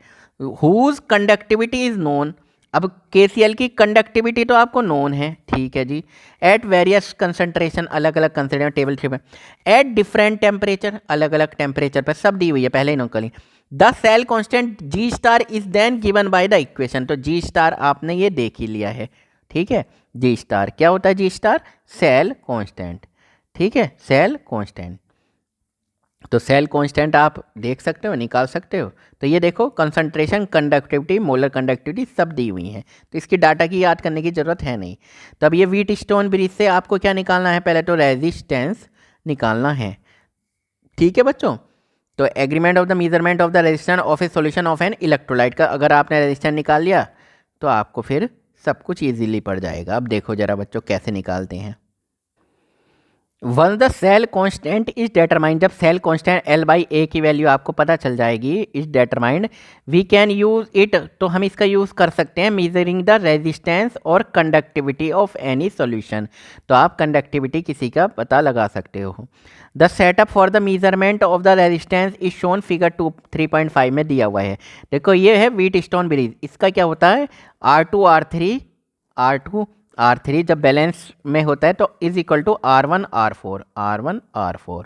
[SPEAKER 1] हुज कंडक्टिविटी इज नोन। अब केसीएल की कंडक्टिविटी तो आपको नोन है, ठीक है जी, एट वेरियस कंसंट्रेशन, अलग अलग कंसंट्रेशन टेबल 3 में, एट डिफरेंट टेम्परेचर, अलग अलग टेम्परेचर पर, सब दी हुई है पहले ही नोट करी। The cell constant G star is then given by the equation. तो जी स्टार आपने ये देख ही लिया है, ठीक है, जी स्टार क्या होता है, जी स्टार सेल कांस्टेंट, ठीक है, सेल कांस्टेंट। तो सेल कांस्टेंट आप देख सकते हो, निकाल सकते हो। तो ये देखो कंसंट्रेशन, कंडक्टिविटी, मोलर कंडक्टिविटी सब दी हुई है, तो इसकी डाटा की याद करने की ज़रूरत है नहीं। तो अब ये व्हीटस्टोन ब्रिज से आपको क्या निकालना है, पहले तो रेजिस्टेंस निकालना है, ठीक है बच्चों। तो agreement of the measurement of the resistance of A solution of an electrolyte का, अगर आपने रेजिस्टेंस निकाल लिया तो आपको फिर सब कुछ ईजिली पड़ जाएगा। अब देखो जरा बच्चों कैसे निकालते हैं। Once the cell constant is determined, जब cell constant l by a की वैल्यू आपको पता चल जाएगी, is determined, we can use it, तो हम इसका यूज़ कर सकते हैं मेजरिंग द रेजिस्टेंस और कंडक्टिविटी ऑफ एनी सॉल्यूशन। तो आप कंडक्टिविटी किसी का पता लगा सकते हो। The setup for the measurement of the resistance is shown figure 3.5 में दिया हुआ है। देखो ये है व्हीटस्टोन ब्रिज, इसका क्या होता है, R2 R3 जब बैलेंस में होता है तो is equal to R1 R4,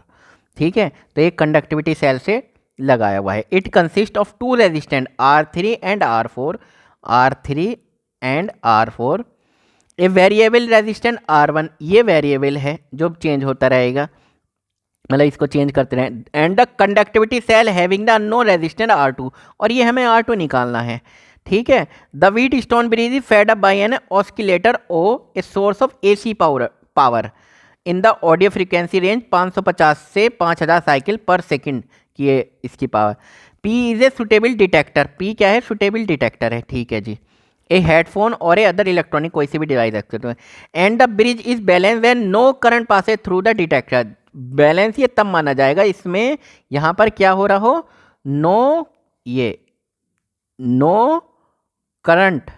[SPEAKER 1] ठीक है। तो एक कंडक्टिविटी सेल से लगाया हुआ है। It consist of 2 resistant R3 and R4, a variable resistant R1, ये वेरिएबल है जो चेंज होता रहेगा, मतलब इसको चेंज करते रहें। And the conductivity cell having the unknown resistant R2, और ये हमें R2 निकालना है, ठीक है। The Wheatstone bridge is fed up by an oscillator ओ, a source of AC power. In the audio frequency range 550 से 5000 साइकिल पर सेकंड की है इसकी power. P is a suitable detector, P क्या है, सुटेबल डिटेक्टर है, ठीक है जी। ए हेडफोन और ए अदर इलेक्ट्रॉनिक कोई सी भी डिवाइस रखते हैं। And the bridge is balance when no current passes through the detector. Balance ये तब माना जाएगा इसमें यहाँ पर क्या हो रहा हो, नो करंट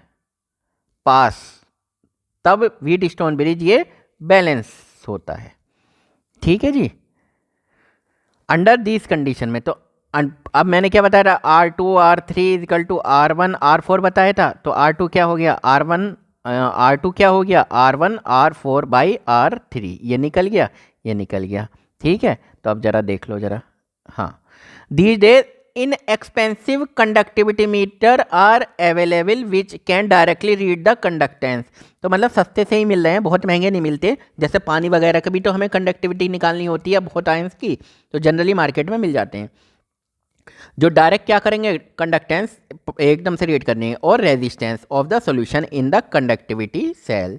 [SPEAKER 1] पास, तब व्हीटस्टोन ब्रिज ये बैलेंस होता है, ठीक है जी। अंडर दिस कंडीशन में, तो अब मैंने क्या बताया था, R2 R3 is equal to R1 R4 बताया था, तो R2 क्या हो गया, R2 क्या हो गया, R1 R4 बाई R3, ये निकल गया, ठीक है। तो अब जरा देख लो जरा, हाँ, these days inexpensive conductivity meter are available which can directly read the conductance. तो मतलब सस्ते से ही मिल रहे हैं, बहुत महंगे नहीं मिलते। जैसे पानी वगैरह का भी तो हमें कंडक्टिविटी निकालनी होती है बहुत आयंस की, तो जनरली मार्केट में मिल जाते हैं, जो डायरेक्ट क्या करेंगे, कंडक्टेंस एकदम से रीड करनी है, और resistance of the solution in the conductivity cell.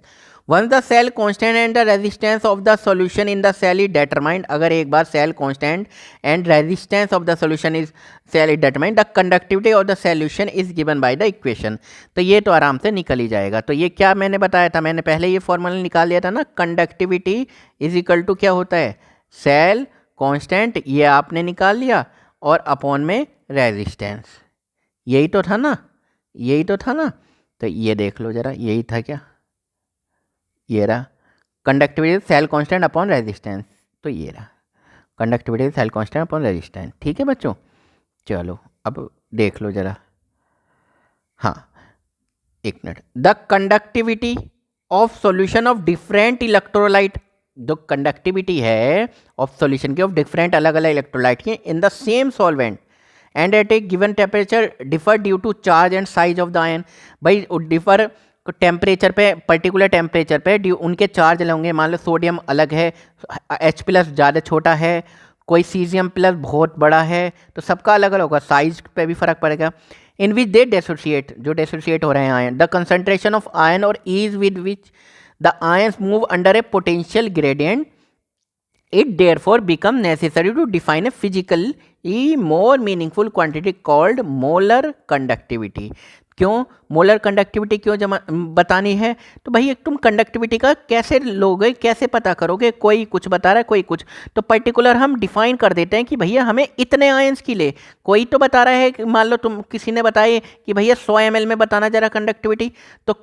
[SPEAKER 1] Once the cell constant and the resistance of the solution in the cell is determined, अगर एक बार cell constant and resistance of the solution is cell is determined, the conductivity of the solution is given by the equation. तो ये तो आराम से निकल ही जाएगा। तो ये क्या मैंने बताया था, मैंने पहले ये फॉर्मूला निकाल लिया था ना, कंडक्टिविटी इज इक्वल टू क्या होता है, सेल कांस्टेंट, ये आपने निकाल लिया, और अपॉन में रेजिस्टेंस, यही तो था ना। तो ये देख लो जरा, यही था क्या, ये रहा conductivity cell constant upon resistance, तो ये रहा conductivity cell constant upon resistance, ठीक है बच्चों। चलो अब देख लो जरा, हाँ एक minute, the conductivity of solution of different electrolyte, जो कंडक्टिविटी है ऑफ सॉल्यूशन की ऑफ डिफरेंट अलग अलग इलेक्ट्रोलाइट की in the same solvent and at a given temperature differ due to charge and size of the ion. भाई differ temperature पे, particular temperature पे due उनके चार्ज होंगे। मान लो सोडियम अलग है, H प्लस ज़्यादा छोटा है, कोई सीजियम प्लस बहुत बड़ा है, तो सबका अलग अलग होगा, साइज पे भी फर्क पड़ेगा। इन विच दे डेसोसिएट, जो डेसोसिएट हो रहे हैं ion, the concentration of ion और ease with which the ions move under a potential gradient, it therefore become necessary to define a physically more meaningful quantity called molar conductivity। क्यों मोलर कंडक्टिविटी क्यों बतानी है, तो भाई तुम conductivity का कैसे लोगे, कैसे पता करोगे, कोई कुछ बता रहा है कोई कुछ, तो पर्टिकुलर हम डिफाइन कर देते हैं कि भैया हमें इतने आयंस की ले। कोई तो बता रहा है कि मान लो तुम किसी ने बताए कि भैया 100 ml में बताना जरा कंडक्टिविटी, तो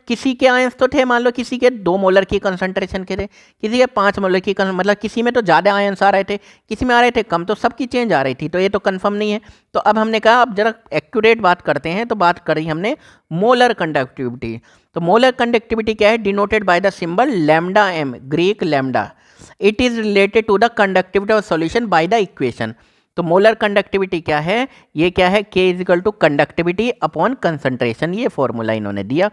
[SPEAKER 1] किसी के आयंस तो थे, मान लो किसी के 2 मोलर की कंसंट्रेशन के थे, किसी के 5 मोलर की, मतलब किसी में तो ज़्यादा आयंस आ रहे थे, किसी में आ रहे थे कम, तो सबकी चेंज आ रही थी, तो ये तो कन्फर्म नहीं है। तो अब हमने कहा अब जरा एक्यूरेट बात करते हैं, तो बात करी हमने मोलर कंडक्टिविटी। तो मोलर कंडक्टिविटी क्या है, denoted by the symbol lambda M, Greek lambda. It is related to the conductivity of solution by the equation. तो मोलर कंडक्टिविटी क्या है, ये क्या है, K is equal to conductivity upon concentration, ये फॉर्मूला इन्होंने दिया।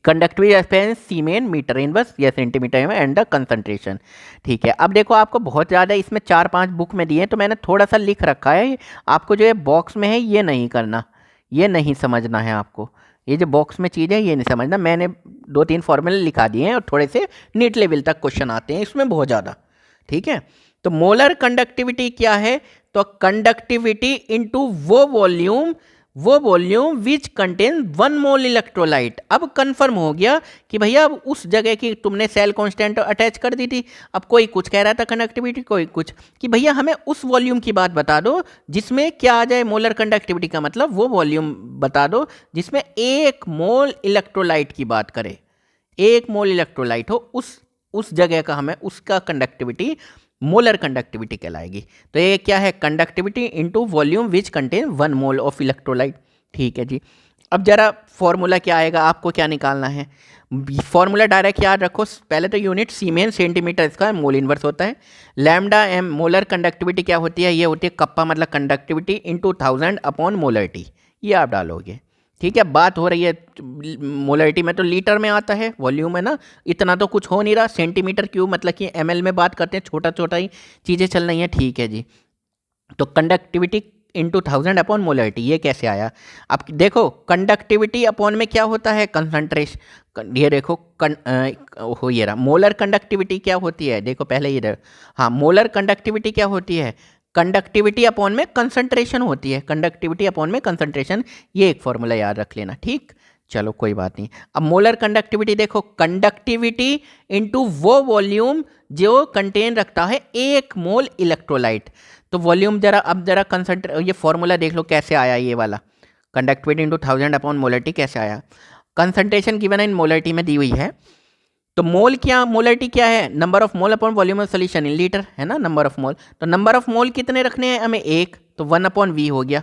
[SPEAKER 1] Conductivity expense siemens metre inverse या सेंटीमीटर में एंड द कंसंट्रेशन, ठीक है। अब देखो आपको बहुत ज़्यादा इसमें 4-5 बुक में दिए हैं, तो मैंने थोड़ा सा लिख रखा है, आपको जो ये बॉक्स में है ये नहीं करना, ये नहीं समझना है आपको, ये जो बॉक्स में चीज़ है ये नहीं समझना। मैंने 2-3 फॉर्मूले लिखा दिए हैं और थोड़े से नीट लेवल तक क्वेश्चन आते हैं इसमें बहुत ज़्यादा, ठीक है। तो मोलर कंडक्टिविटी क्या है, तो कंडक्टिविटी इनटू वो volume which contain 1 mole electrolyte. अब कंफर्म हो गया कि भैया अब उस जगह की तुमने सेल कांस्टेंट अटैच कर दी थी। अब कोई कुछ कह रहा था कंडक्टिविटी, कोई कुछ, कि भैया हमें उस वॉल्यूम की बात बता दो जिसमें क्या आ जाए, मोलर कंडक्टिविटी का मतलब वो वॉल्यूम बता दो जिसमें 1 मोल इलेक्ट्रोलाइट की बात करे, 1 मोल इलेक्ट्रोलाइट हो, उस जगह का हमें उसका कंडक्टिविटी मोलर कंडक्टिविटी कहलाएगी। तो ये क्या है, conductivity into volume which contain 1 mole of electrolyte, ठीक है जी। अब जरा फॉर्मूला क्या आएगा, आपको क्या निकालना है, फॉर्मूला डायरेक्ट याद रखो। पहले तो यूनिट सीमेन सेंटीमीटर इसका मोल इनवर्स होता है। लैम्डा एम मोलर कंडक्टिविटी क्या होती है, ये होती है कप्पा मतलब कंडक्टिविटी इनटू 1000 अपॉन मोलरिटी, ये आप डालोगे, ठीक है। बात हो रही है मोलरिटी में, तो लीटर में आता है, वॉल्यूम है ना, इतना तो कुछ हो नहीं रहा, सेंटीमीटर क्यूब मतलब कि ml में बात करते हैं, छोटा छोटा ही चीज़ें चल रही हैं, ठीक है जी। तो कंडक्टिविटी इंटू 1000 अपॉन मोलरिटी, ये कैसे आया? अब देखो कंडक्टिविटी अपॉन में क्या होता है, कंसंट्रेशन। ये देखो ये रहा मोलर कंडक्टिविटी क्या होती है, देखो पहले इधर, हाँ मोलर कंडक्टिविटी क्या होती है, कंडक्टिविटी अपॉन में कंसंट्रेशन होती है, कंडक्टिविटी अपॉन में कंसंट्रेशन, ये एक फॉर्मूला याद रख लेना, ठीक। चलो कोई बात नहीं। अब मोलर कंडक्टिविटी देखो, कंडक्टिविटी इनटू वो वॉल्यूम जो कंटेन रखता है 1 मोल इलेक्ट्रोलाइट। तो वॉल्यूम जरा, अब जरा ये फॉर्मूला देख लो कैसे आया, ये वाला कंडक्टिविटी इंटू 1000 अपॉन मोलरिटी कैसे आया। कंसंट्रेशन गिवन इन मोलरिटी में दी हुई है, तो मोल क्या, मोलरिटी क्या है, number of mole upon volume of solution in litre, है ना नंबर ऑफ मोल। तो नंबर ऑफ मोल कितने रखने हैं हमें, 1, तो 1 अपॉन वी हो गया,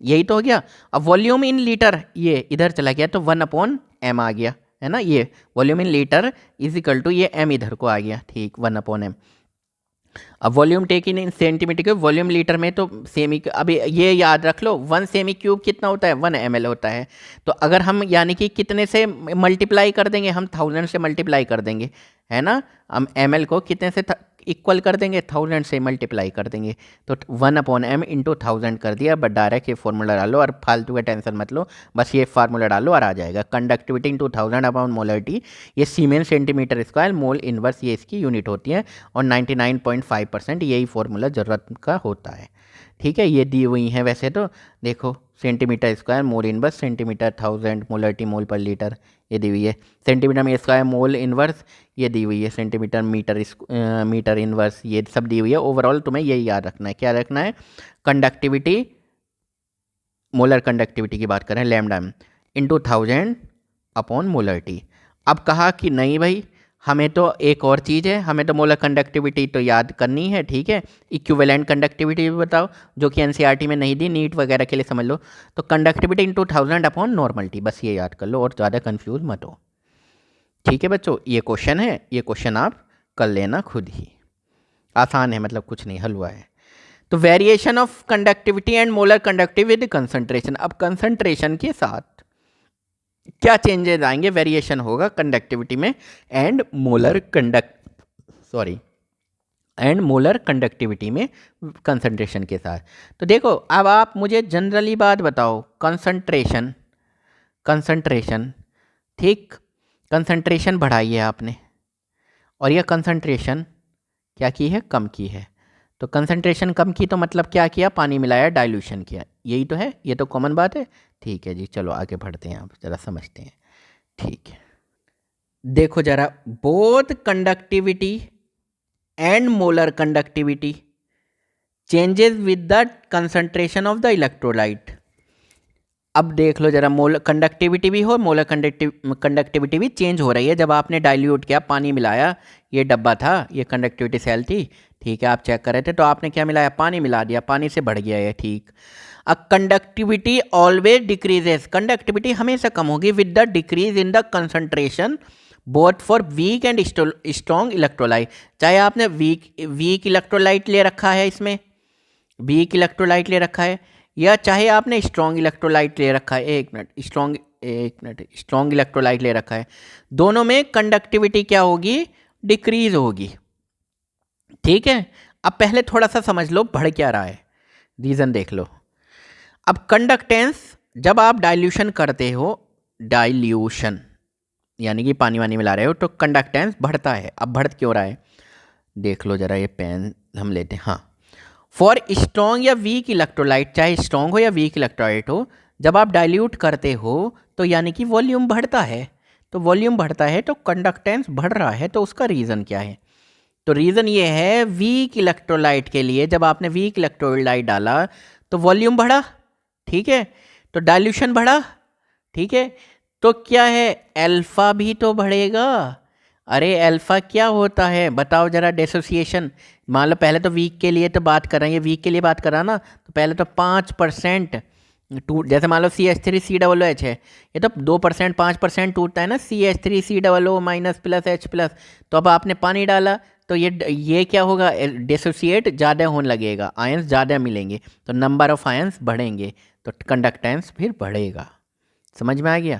[SPEAKER 1] यही तो हो गया। अब वॉल्यूम इन लीटर ये इधर चला गया तो 1 अपॉन एम आ गया, है ना, ये volume in litre is equal to ये एम इधर को आ गया, ठीक, 1 अपॉन एम। अब volume take in centimetre cube, volume litre में तो सेमी, अभी ये याद रख लो 1 सेमी क्यूब कितना होता है, 1 ml होता है। तो अगर हम यानी कि कितने से मल्टीप्लाई कर देंगे, हम 1000 से मल्टीप्लाई कर देंगे, है ना, हम ml को कितने से इक्वल कर देंगे, 1000 से मल्टीप्लाई कर देंगे, तो 1 अपॉन एम इंटू 1000 कर दिया। बट डायरेक्ट ये फॉर्मूला डालो और फालतू का टेंशन मत लो, बस ये फार्मूला डालो और आ जाएगा। कंडक्टिविटी इंटू 1000 अपॉन मोलरिटी, ये सीमेन सेंटीमीटर स्क्वायर मोल इनवर्स ये इसकी यूनिट होती है, और 99.5% यही फॉर्मूला ज़रूरत का होता है, ठीक है। ये दी हुई हैं वैसे तो, देखो centimetre square mole inverse, centimetre 1000 molarity mole per litre ये दी हुई है, सेंटीमीटर में स्क्वायर मोल इनवर्स ये दी हुई है, सेंटीमीटर मीटर इनवर्स ये सब दी हुई है। ओवरऑल तुम्हें यही याद रखना है, क्या रखना है, कंडक्टिविटी, मोलर कंडक्टिविटी की बात करें लैम्डा इंटू 1000 अपॉन मोलरिटी। अब कहा कि नहीं भाई हमें तो एक और चीज़ है, हमें तो मोलर कंडक्टिविटी तो याद करनी है, ठीक है, इक्विवेलेंट कंडक्टिविटी भी बताओ जो कि एनसीईआरटी में नहीं दी, नीट वगैरह के लिए समझ लो। तो कंडक्टिविटी इंटू 1000 अपॉन नॉर्मलिटी, बस ये याद कर लो और ज़्यादा कंफ्यूज मत हो, ठीक है बच्चों। ये क्वेश्चन है, ये क्वेश्चन आप कर लेना खुद ही, आसान है, मतलब कुछ नहीं, हलवा है। तो variation of conductivity and molar conductivity with concentration, अब कंसंट्रेशन के साथ क्या चेंजेस आएंगे, वेरिएशन होगा कंडक्टिविटी में एंड मोलर कंडक्टिविटी में कंसंट्रेशन के साथ। तो देखो अब आप मुझे जनरली बात बताओ, कंसंट्रेशन ठीक, कंसंट्रेशन बढ़ाई है आपने और यह कंसंट्रेशन क्या की है, कम की है। तो कंसंट्रेशन कम की तो मतलब क्या किया, पानी मिलाया, डाइल्यूशन किया, यही तो है, ये तो कॉमन बात है, ठीक है जी। चलो आगे बढ़ते हैं, आप ज़रा समझते हैं, ठीक है। देखो ज़रा, both conductivity and molar conductivity changes with the concentration of the electrolyte. अब देख लो जरा, मोलर कंडक्टिविटी भी हो, मोलर कंडक्टिविटी भी चेंज हो रही है। जब आपने डाइल्यूट किया, पानी मिलाया, ये डब्बा था, ये कंडक्टिविटी सेल थी, ठीक है, आप चेक कर रहे थे, तो आपने क्या मिलाया, पानी मिला दिया, पानी से बढ़ गया ये, ठीक। अब कंडक्टिविटी ऑलवेज डिक्रीजेस, कंडक्टिविटी हमेशा कम होगी with the decrease in the concentration both for weak and strong electrolyte. चाहे आपने वीक इलेक्ट्रोलाइट ले रखा है, इसमें वीक इलेक्ट्रोलाइट ले रखा है, या चाहे आपने स्ट्रॉन्ग इलेक्ट्रोलाइट ले रखा है, एक मिनट स्ट्रॉन्ग इलेक्ट्रोलाइट ले रखा है, दोनों में कंडक्टिविटी क्या होगी, डिक्रीज होगी, ठीक है। अब पहले थोड़ा सा समझ लो बढ़ क्या रहा है, रीज़न देख लो। अब कंडक्टेंस, जब आप डाइल्यूशन करते हो, डाइल्यूशन यानी कि पानी वानी मिला रहे हो, तो कंडक्टेंस बढ़ता है। अब बढ़ क्यों रहा है, देख लो जरा, ये पेन हम लेते हैं, हाँ। फॉर स्ट्रॉन्ग या वीक इलेक्ट्रोलाइट, चाहे स्ट्रॉन्ग हो या वीक इलेक्ट्रोलाइट हो, जब आप डाइल्यूट करते हो तो यानी कि वॉल्यूम बढ़ता है, तो वॉल्यूम बढ़ता है तो कंडक्टेंस बढ़ रहा है। तो उसका रीज़न क्या है, तो रीज़न ये है, वीक इलेक्ट्रोलाइट के लिए जब आपने वीक इलेक्ट्रोलाइट डाला तो वॉल्यूम बढ़ा, ठीक है, तो डाइल्यूशन बढ़ा, ठीक है, तो क्या है, अल्फ़ा भी तो बढ़ेगा। अरे अल्फ़ा क्या होता है बताओ जरा, डिसोसिएशन। मान लो पहले तो वीक के लिए तो बात कर रहे हैं, ये वीक के लिए बात कर रहा ना, तो पहले तो 5% टूट, जैसे मान लो CH3COOH है, ये तो 2% 5% टूटता है ना, CH3COO minus plus H plus. तो अब आपने पानी डाला तो ये क्या होगा, डिसोसिएट ज़्यादा होने लगेगा, आयंस ज़्यादा मिलेंगे, तो नंबर ऑफ आयंस बढ़ेंगे, तो कंडक्टेंस फिर बढ़ेगा। समझ में आ गया।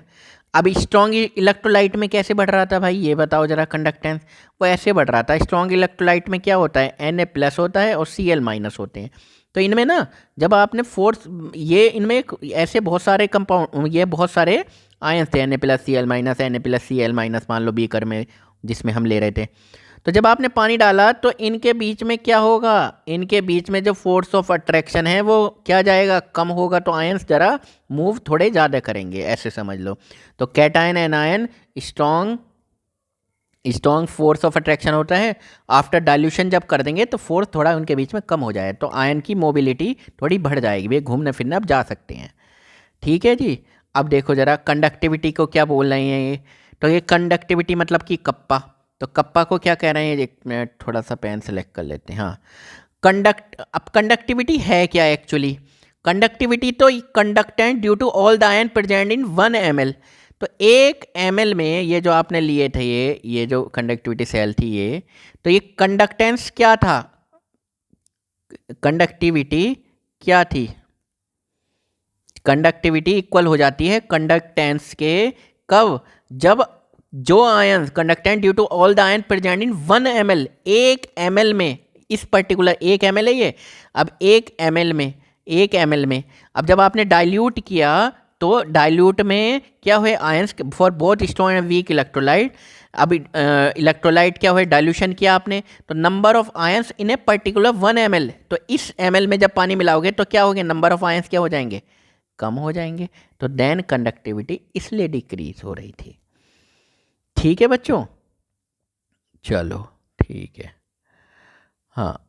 [SPEAKER 1] अब स्ट्रॉन्ग इलेक्ट्रोलाइट में कैसे बढ़ रहा था भाई, ये बताओ जरा, कंडक्टेंस वो ऐसे बढ़ रहा था। स्ट्रॉन्ग इलेक्ट्रोलाइट में क्या होता है, Na+ होता है और Cl- होते हैं, तो इनमें ना जब आपने फोर्स, ये इनमें ऐसे बहुत सारे कंपाउंड, ये बहुत सारे आयंस थे, Na+Cl-, Na+Cl-, मान लो बीकर में जिसमें हम ले रहे थे। तो जब आपने पानी डाला तो इनके बीच में क्या होगा, इनके बीच में जो फोर्स ऑफ अट्रैक्शन है वो क्या जाएगा, कम होगा। तो आयंस जरा मूव थोड़े ज़्यादा करेंगे, ऐसे समझ लो। तो cation and ion strong force of attraction होता है। आफ्टर डाइल्यूशन जब कर देंगे तो फोर्स थोड़ा उनके बीच में कम हो जाए, तो आयन की मोबिलिटी थोड़ी बढ़ जाएगी, वे घूमने फिरने अब जा सकते हैं। ठीक है जी। अब देखो जरा कंडक्टिविटी को क्या बोल रहे हैं ये। तो ये कंडक्टिविटी मतलब कि कप्पा, तो कप्पा को क्या कह रहे हैं, एक मिनट थोड़ा सा पेन सेलेक्ट कर लेते हैं। हाँ, अब कंडक्टिविटी है क्या एक्चुअली। कंडक्टिविटी तो conductance due to all the ion present in 1 ml। तो 1 ml में ये जो आपने लिए थे, ये जो कंडक्टिविटी सेल थी ये, तो ये कंडक्टेंस क्या था, कंडक्टिविटी क्या थी, कंडक्टिविटी इक्वल हो जाती है कंडक्टेंस के, कब, जब जो ion conductant due to all the ion present in 1 ml, 1 ml में, इस पर्टिकुलर 1 ml है ये। अब 1 ml में अब जब आपने डाइल्यूट किया तो डाइल्यूट में क्या हुए ions for both strong and weak electrolyte. अब इलेक्ट्रोलाइट क्या हुए, डाइल्यूशन किया आपने, तो number of ions in a particular 1 ml, तो इस ml में जब पानी मिलाओगे तो क्या होगा, नंबर ऑफ आयंस क्या हो जाएंगे, कम हो जाएंगे। तो देन कंडक्टिविटी इसलिए डिक्रीज हो रही थी। ठीक है बच्चों, चलो ठीक है। हाँ,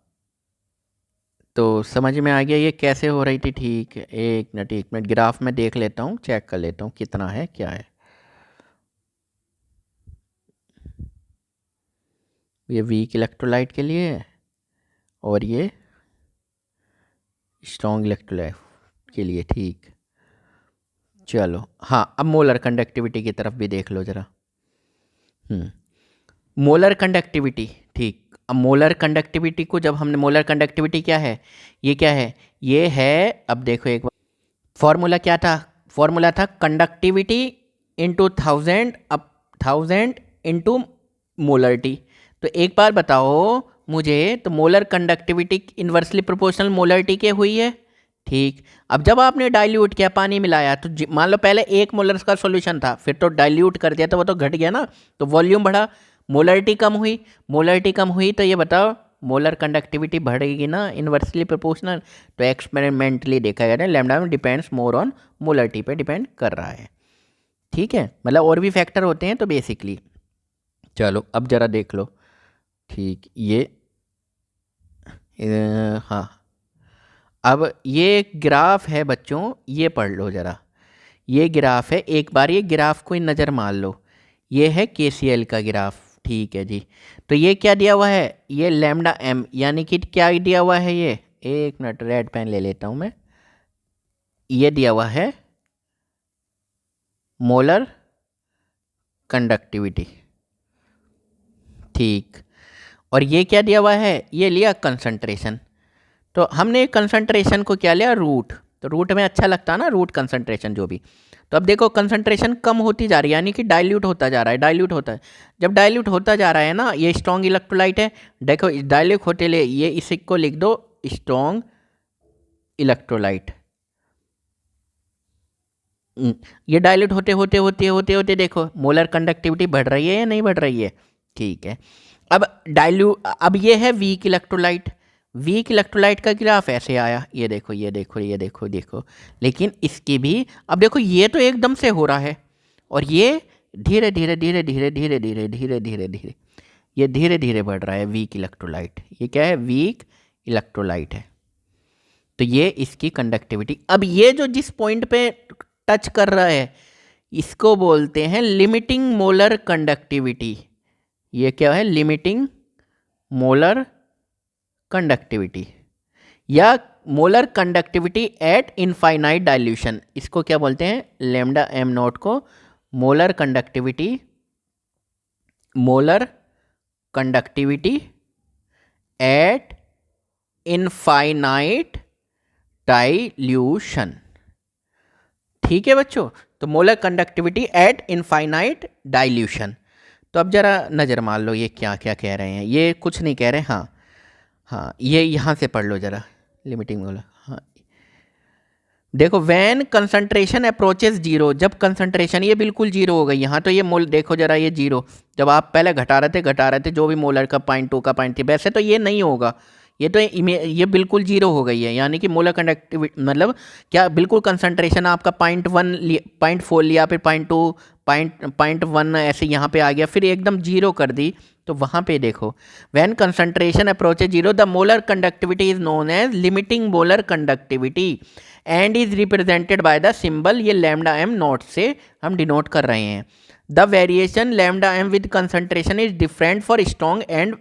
[SPEAKER 1] तो समझ में आ गया ये कैसे हो रही थी। ठीक है, एक मिनट ग्राफ में देख लेता हूँ, चेक कर लेता हूँ कितना है क्या है। ये वीक इलेक्ट्रोलाइट के लिए है और ये स्ट्रॉन्ग इलेक्ट्रोलाइट के लिए। ठीक, चलो हाँ, अब मोलर कंडक्टिविटी की तरफ भी देख लो ज़रा। मोलर कंडक्टिविटी, ठीक। अब मोलर कंडक्टिविटी को जब हमने, मोलर कंडक्टिविटी क्या है, ये है, अब देखो एक बार फॉर्मूला क्या था, फॉर्मूला था कंडक्टिविटी इंटू 1000 अब 1000 इंटू मोलरिटी। तो एक बार बताओ मुझे, तो molar conductivity inversely proportional molarity के हुई है। ठीक, अब जब आपने डाइल्यूट किया, पानी मिलाया, तो मान लो पहले 1 मोलर का सॉल्यूशन था, फिर तो डाइल्यूट कर दिया तो वो तो घट गया ना, तो वॉल्यूम बढ़ा, मोलरिटी कम हुई, तो ये बताओ मोलर कंडक्टिविटी बढ़ेगी ना, इन्वर्सली प्रोपोर्शनल। तो एक्सपेरिमेंटली देखा गया ना, लैम्डा में डिपेंड्स मोर ऑन मोलरिटी पे डिपेंड कर रहा है। ठीक है, मतलब और भी फैक्टर होते हैं तो बेसिकली। चलो अब ज़रा देख लो। ठीक, ये हाँ, अब ये ग्राफ है बच्चों, ये पढ़ लो ज़रा। ये ग्राफ है, एक बार ये ग्राफ को नज़र मार लो। ये है KCl का ग्राफ। ठीक है जी। तो ये क्या दिया हुआ है, ये लैम्डा m, यानी कि क्या दिया हुआ है, ये एक मिनट रेड पेन ले लेता हूँ मैं। ये दिया हुआ है मोलर कंडक्टिविटी। ठीक, और ये क्या दिया हुआ है, ये लिया कंसंट्रेशन। तो हमने कंसंट्रेशन को क्या लिया, रूट। तो रूट में अच्छा लगता है ना, रूट कंसंट्रेशन जो भी। तो अब देखो कंसंट्रेशन कम होती जा रही है, यानी कि डाइल्यूट होता जा रहा है, डाइल्यूट होता है। जब डाइल्यूट होता जा रहा है ना, ये स्ट्रॉन्ग इलेक्ट्रोलाइट है, देखो डाइल्यूट होते ले, ये इसी को लिख दो स्ट्रॉन्ग इलेक्ट्रोलाइट। ये डाइल्यूट होते होते होते होते होते देखो मोलर कंडक्टिविटी बढ़ रही है या नहीं बढ़ रही है। ठीक है, अब ये है वीक इलेक्ट्रोलाइट। वीक इलेक्ट्रोलाइट का ग्राफ ऐसे आया, ये देखो ये देखो ये देखो देखो। लेकिन इसकी भी अब देखो, ये तो एकदम से हो रहा है और ये धीरे धीरे धीरे धीरे धीरे धीरे धीरे धीरे धीरे ये धीरे धीरे बढ़ रहा है वीक इलेक्ट्रोलाइट। ये क्या है, वीक इलेक्ट्रोलाइट है। तो ये इसकी कंडक्टिविटी, अब ये जो जिस पॉइंट पे टच कर रहा है इसको बोलते हैं लिमिटिंग मोलर कंडक्टिविटी। ये क्या है, लिमिटिंग मोलर कंडक्टिविटी या molar conductivity at infinite dilution. इसको क्या बोलते हैं, लैम्डा m नॉट को molar conductivity at infinite dilution. ठीक है बच्चों, तो molar conductivity at infinite dilution. तो अब जरा नज़र मार लो ये क्या क्या कह रहे हैं, ये कुछ नहीं कह रहे। हाँ, ये यहाँ से पढ़ लो ज़रा, लिमिटिंग मोलर, हाँ देखो व्हेन कंसंट्रेशन अप्रोचेस जीरो, जब कंसंट्रेशन ये बिल्कुल जीरो हो गई, यहाँ तो ये मोल देखो जरा ये जीरो, जब आप पहले घटा रहे थे जो भी मोलर का 0.2 का 0.3, वैसे तो ये नहीं होगा, ये तो ये बिल्कुल जीरो हो गई है, यानी कि मोलर कंडक्टिविटी मतलब क्या, बिल्कुल कंसंट्रेशन आपका 0.1 0.4 लिया, फिर 0.2 0.1 ऐसे यहाँ पे आ गया, फिर एकदम जीरो कर दी, तो वहाँ पे देखो when concentration approaches zero the molar conductivity is known as limiting molar conductivity and is represented by the symbol, ये लैम्डा एम नॉट से हम डिनोट कर रहे हैं। The variation lambda M with concentration is different for strong and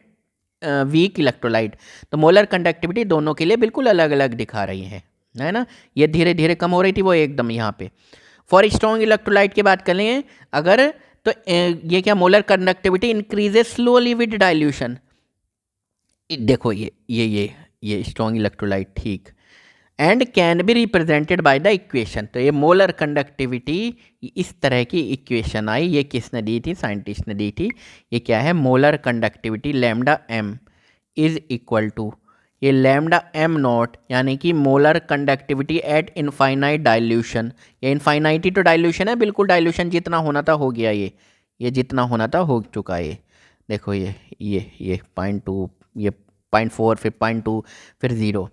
[SPEAKER 1] weak electrolyte, तो molar conductivity दोनों के लिए बिल्कुल अलग अलग दिखा रही है ना, ये धीरे धीरे कम हो रही थी, वो एकदम यहाँ पे। फॉर स्ट्रॉन्ग इलेक्ट्रोलाइट की बात करें अगर, तो ये क्या, molar conductivity increases slowly with dilution, देखो ये स्ट्रॉन्ग इलेक्ट्रोलाइट, ठीक, and can be represented by the equation, तो ये मोलर कंडक्टिविटी इस तरह की इक्वेशन आई, ये किसने दी थी, साइंटिस्ट ने दी थी, ये क्या है, molar conductivity lambda M is equal to ये लैम्डा एम नॉट, यानी कि molar conductivity at infinite dilution, ये इनफाइनाइटी तो डाइल्यूशन है, बिल्कुल डाइल्यूशन जितना होना था हो गया, ये जितना होना था हो चुका है, ये देखो ये 0.2, ये 0.4, फिर 0.2, फिर 0,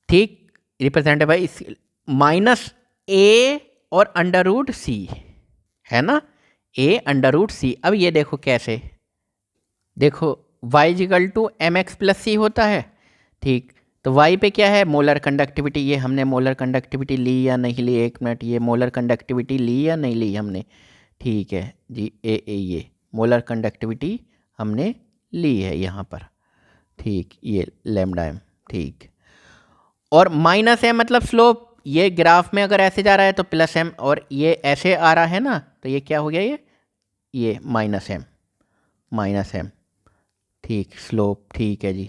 [SPEAKER 1] ठीक, रिप्रेजेंटेड बाई इस माइनस ए और अंडर रूट सी, है ना, ए अंडर रूट सी। अब ये देखो कैसे, देखो y equal to m x plus c होता है, ठीक, तो y पे क्या है, मोलर कंडक्टिविटी, ये हमने मोलर कंडक्टिविटी ली या नहीं ली, एक मिनट, ये मोलर कंडक्टिविटी ली या नहीं ली हमने, ठीक है जी, ये मोलर कंडक्टिविटी हमने ली है यहाँ पर, ठीक, ये लैम्डा एम, ठीक, और माइनस एम मतलब स्लोप, ये ग्राफ में अगर ऐसे जा रहा है तो प्लस एम, और ये ऐसे आ रहा है ना, तो ये क्या हो गया, ये माइनस एम, ठीक, स्लोप, ठीक है जी।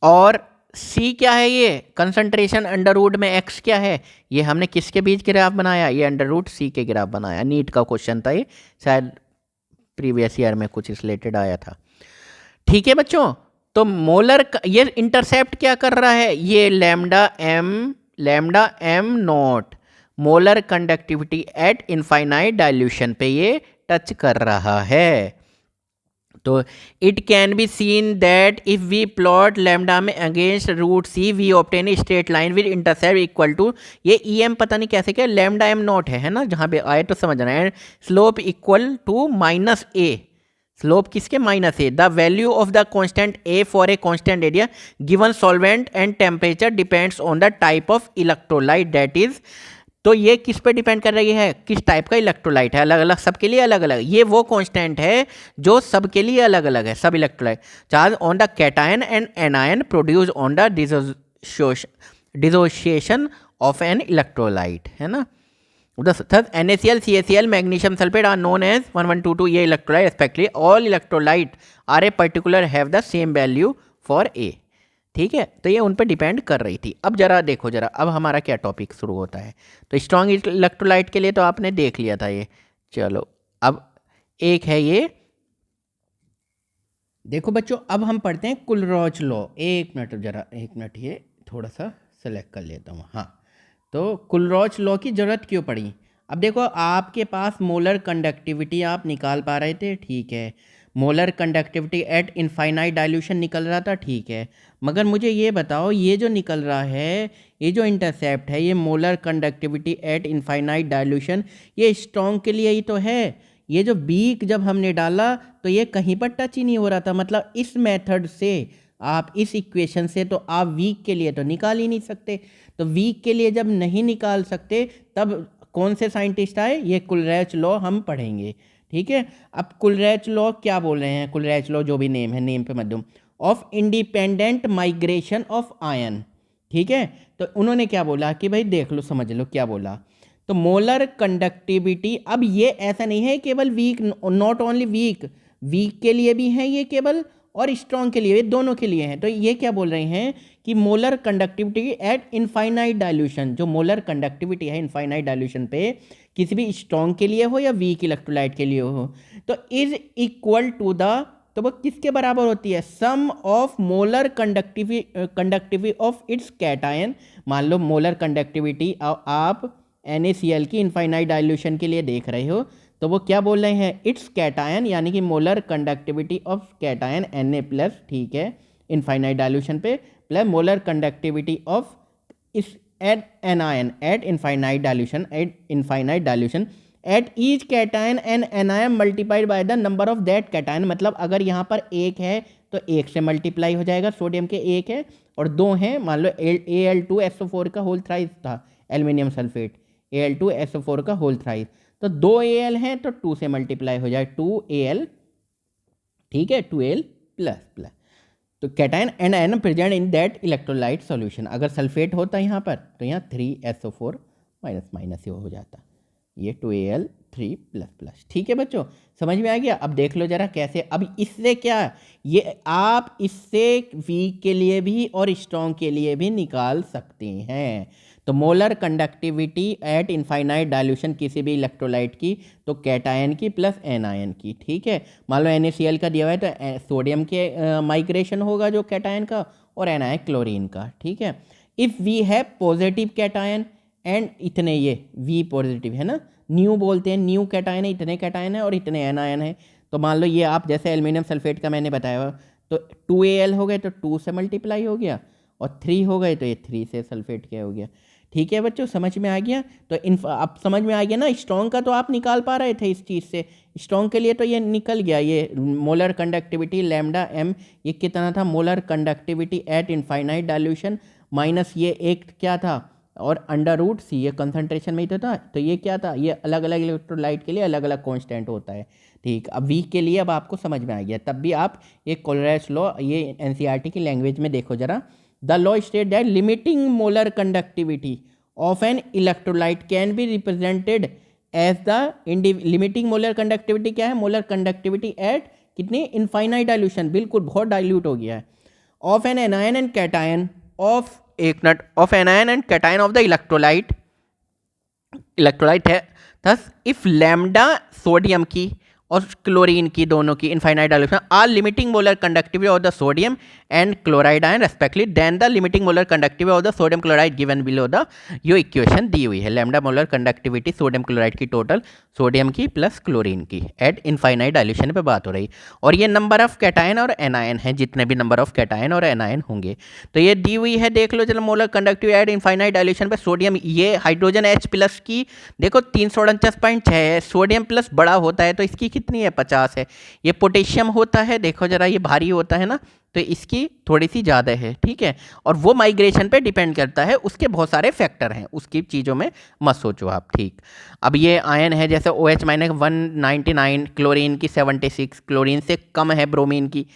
[SPEAKER 1] और C क्या है, ये कंसंट्रेशन अंडर रूट में x क्या है, ये हमने किसके बीच ग्राफ बनाया, ये अंडर रूट C के ग्राफ बनाया, नीट का क्वेश्चन था ये, शायद प्रीवियस ईयर में कुछ रिलेटेड आया था, ठीक है बच्चों। तो मोलर ये इंटरसेप्ट क्या कर रहा है, ये lambda M nought molar conductivity at infinite dilution पे ये टच कर रहा है। तो it can be seen that if we plot lambda में against root C we obtain straight line with intercept equal to, ये ई एम पता नहीं कैसे क्या, लैम्डा एम नॉट है ना, जहाँ पे आए तो समझना है, slope equal to minus A, slope किसके, minus A, the value of the constant A for a constant area given solvent and temperature depends on the type of electrolyte that is, तो ये किस पे डिपेंड कर रही है, किस type का इलेक्ट्रोलाइट है, अलग अलग सबके लिए अलग अलग, ये वो कांस्टेंट है जो सबके लिए अलग अलग है, सब electrolyte charge on the cation and anion produce on the dissociation of an electrolyte, है ना। thus NaCl, CaCl, magnesium sulfate are known as 1122 ये electrolyte respectively, all electrolyte are a particular have the same value for A, ठीक है, तो ये उन पर depend कर रही थी। अब जरा देखो जरा, अब हमारा क्या टॉपिक शुरू होता है, तो स्ट्रॉन्ग इलेक्ट्रोलाइट के लिए तो आपने देख लिया था ये, चलो अब एक है ये, देखो बच्चों अब हम पढ़ते हैं कुलरॉच लॉ, एक मिनट ये थोड़ा सा सेलेक्ट कर लेता हूँ, हाँ, तो कुलरॉच लॉ की ज़रूरत क्यों पड़ी, अब देखो आपके पास मोलर कंडक्टिविटी आप निकाल पा रहे थे, ठीक है, molar conductivity at infinite dilution निकल रहा था, ठीक है, मगर मुझे ये बताओ ये जो निकल रहा है, ये जो इंटरसेप्ट है, ये molar conductivity at infinite dilution, ये स्ट्रॉन्ग के लिए ही तो है, ये जो वीक जब हमने डाला तो ये कहीं पर टच ही नहीं हो रहा था, मतलब इस मेथड से आप इस इक्वेशन से तो आप वीक के लिए तो निकाल ही नहीं सकते, तो वीक के लिए जब नहीं निकाल सकते तब कौन से साइंटिस्ट आए, ये कुलरॉच लॉ हम पढ़ेंगे, ठीक है। अब कुलरॉच लॉ क्या बोल रहे हैं, कुलरॉच लॉ जो भी नेम है, नेम पे मध्यम of independent migration of ion, ठीक है, तो उन्होंने क्या बोला कि भाई देख लो समझ लो क्या बोला, तो मोलर कंडक्टिविटी, अब ये ऐसा नहीं है केवल वीक, नॉट ओनली वीक के लिए भी है ये केवल, और स्ट्रॉन्ग के लिए, दोनों के लिए हैं, तो ये क्या बोल रहे हैं कि molar conductivity at infinite dilution, जो मोलर कंडक्टिविटी है इनफाइनाइट डाइल्यूशन पे किसी भी स्ट्रॉन्ग के लिए हो या वीक इलेक्ट्रोलाइट के लिए हो, तो इज इक्वल टू द तो वो किसके बराबर होती है, sum of molar conductivity of its cation. मान लो मोलर कंडक्टिविटी आप NaCl की इनफाइनाइट डाइल्यूशन के लिए देख रहे हो, तो वो क्या बोल रहे हैं, इट्स कैटायन यानी कि molar conductivity of cation Na+, ठीक है, इनफाइनाइट डाइल्यूशन पे, प्लस मोलर कंडक्टिविटी ऑफ इस at anion at infinite dilution at each cation and anion multiplied by the number of that cation. मतलब अगर यहाँ पर एक है तो एक से मल्टीप्लाई हो जाएगा, सोडियम के एक है और दो हैं, मान लो Al2SO4 का होल थ्राइस था एल्यूमिनियम सल्फेट, Al2SO4 का होल थ्राइस, तो 2 Al हैं तो 2 से मल्टीप्लाई हो जाए 2Al, ठीक है, 2Al प्लस प्लस। तो cation and ion present in that electrolyte solution. अगर सल्फेट होता यहाँ पर तो यहाँ 3SO4 माइनस माइनस हो जाता, ये 2Al3++। ठीक है बच्चों, समझ में आ गया। अब देख लो जरा कैसे, अब इससे क्या, ये आप इससे वीक के लिए भी और स्ट्रॉन्ग के लिए भी निकाल सकते हैं। तो molar conductivity at infinite dilution किसी भी इलेक्ट्रोलाइट की, तो कैटायन की प्लस एनायन की, ठीक है। मान लो NaCl का दिया हुआ है तो सोडियम के माइग्रेशन होगा जो कैटायन का, और एनायन क्लोरीन का, ठीक है। If we have positive cation and इतने, ये V पॉजिटिव है ना, न्यू बोलते हैं, न्यू कैटायन है, इतने कैटायन है और इतने एनायन है। तो मान लो ये आप जैसे एल्यूमिनियम सल्फेट का मैंने बताया, तो 2Al हो गए तो 2 से मल्टीप्लाई हो गया, और 3 हो गए तो ये 3 से सल्फेट क्या हो गया। ठीक है बच्चों, समझ में आ गया। तो अब समझ में आ गया ना, स्ट्रॉन्ग का तो आप निकाल पा रहे थे इस चीज़ से, स्ट्रॉन्ग के लिए तो ये निकल गया, ये मोलर कंडक्टिविटी लैम्डा m, ये कितना था, molar conductivity at infinite dilution, minus ये एक क्या था, और अंडर रूट C, ये कंसंट्रेशन में ही तो था, तो ये क्या था, ये अलग अलग इलेक्ट्रोलाइट के लिए अलग अलग कांस्टेंट होता है। ठीक, अब वीक के लिए अब आपको समझ में आ गया। तब भी आप ये कोलरेज लॉ, ये NCERT की लैंग्वेज में देखो जरा। The law states that limiting molar conductivity of an electrolyte can be represented as the limiting molar conductivity क्या है, molar conductivity at कितनी, infinite dilution, बिल्कुल बहुत डाइल्यूट हो गया है, of an anion and cation of एक नट of anion and cation of the electrolyte है। thus if lambda सोडियम की और क्लोरीन की दोनों की infinite dilution are limiting molar conductivity of the sodium and chloride ion respectively, then the limiting molar conductivity of the sodium chloride given below the, यो equation दी हुई है, lambda molar conductivity sodium chloride की total, sodium की plus chlorine की at infinite dilution पे बात हो रही, और ये नंबर ऑफ कैटायन और एनायन है, जितने भी नंबर ऑफ कैटायन और एनायन होंगे। तो ये दी हुई है, देख लो चलो, molar conductivity at infinite dilution पे सोडियम, ये हाइड्रोजन H+ की देखो 349.6 है, सोडियम प्लस बड़ा होता है तो इसकी कितनी है, 50 है। ये पोटेशियम होता है, देखो जरा, ये भारी होता है ना, तो इसकी थोड़ी सी ज़्यादा है, ठीक है। और वो माइग्रेशन पे डिपेंड करता है, उसके बहुत सारे फैक्टर हैं, उसकी चीज़ों में मत सोचो आप, ठीक। अब ये आयन है, जैसे OH माइनस 199, क्लोरीन की 76, क्लोरीन से कम है ब्रोमीन की,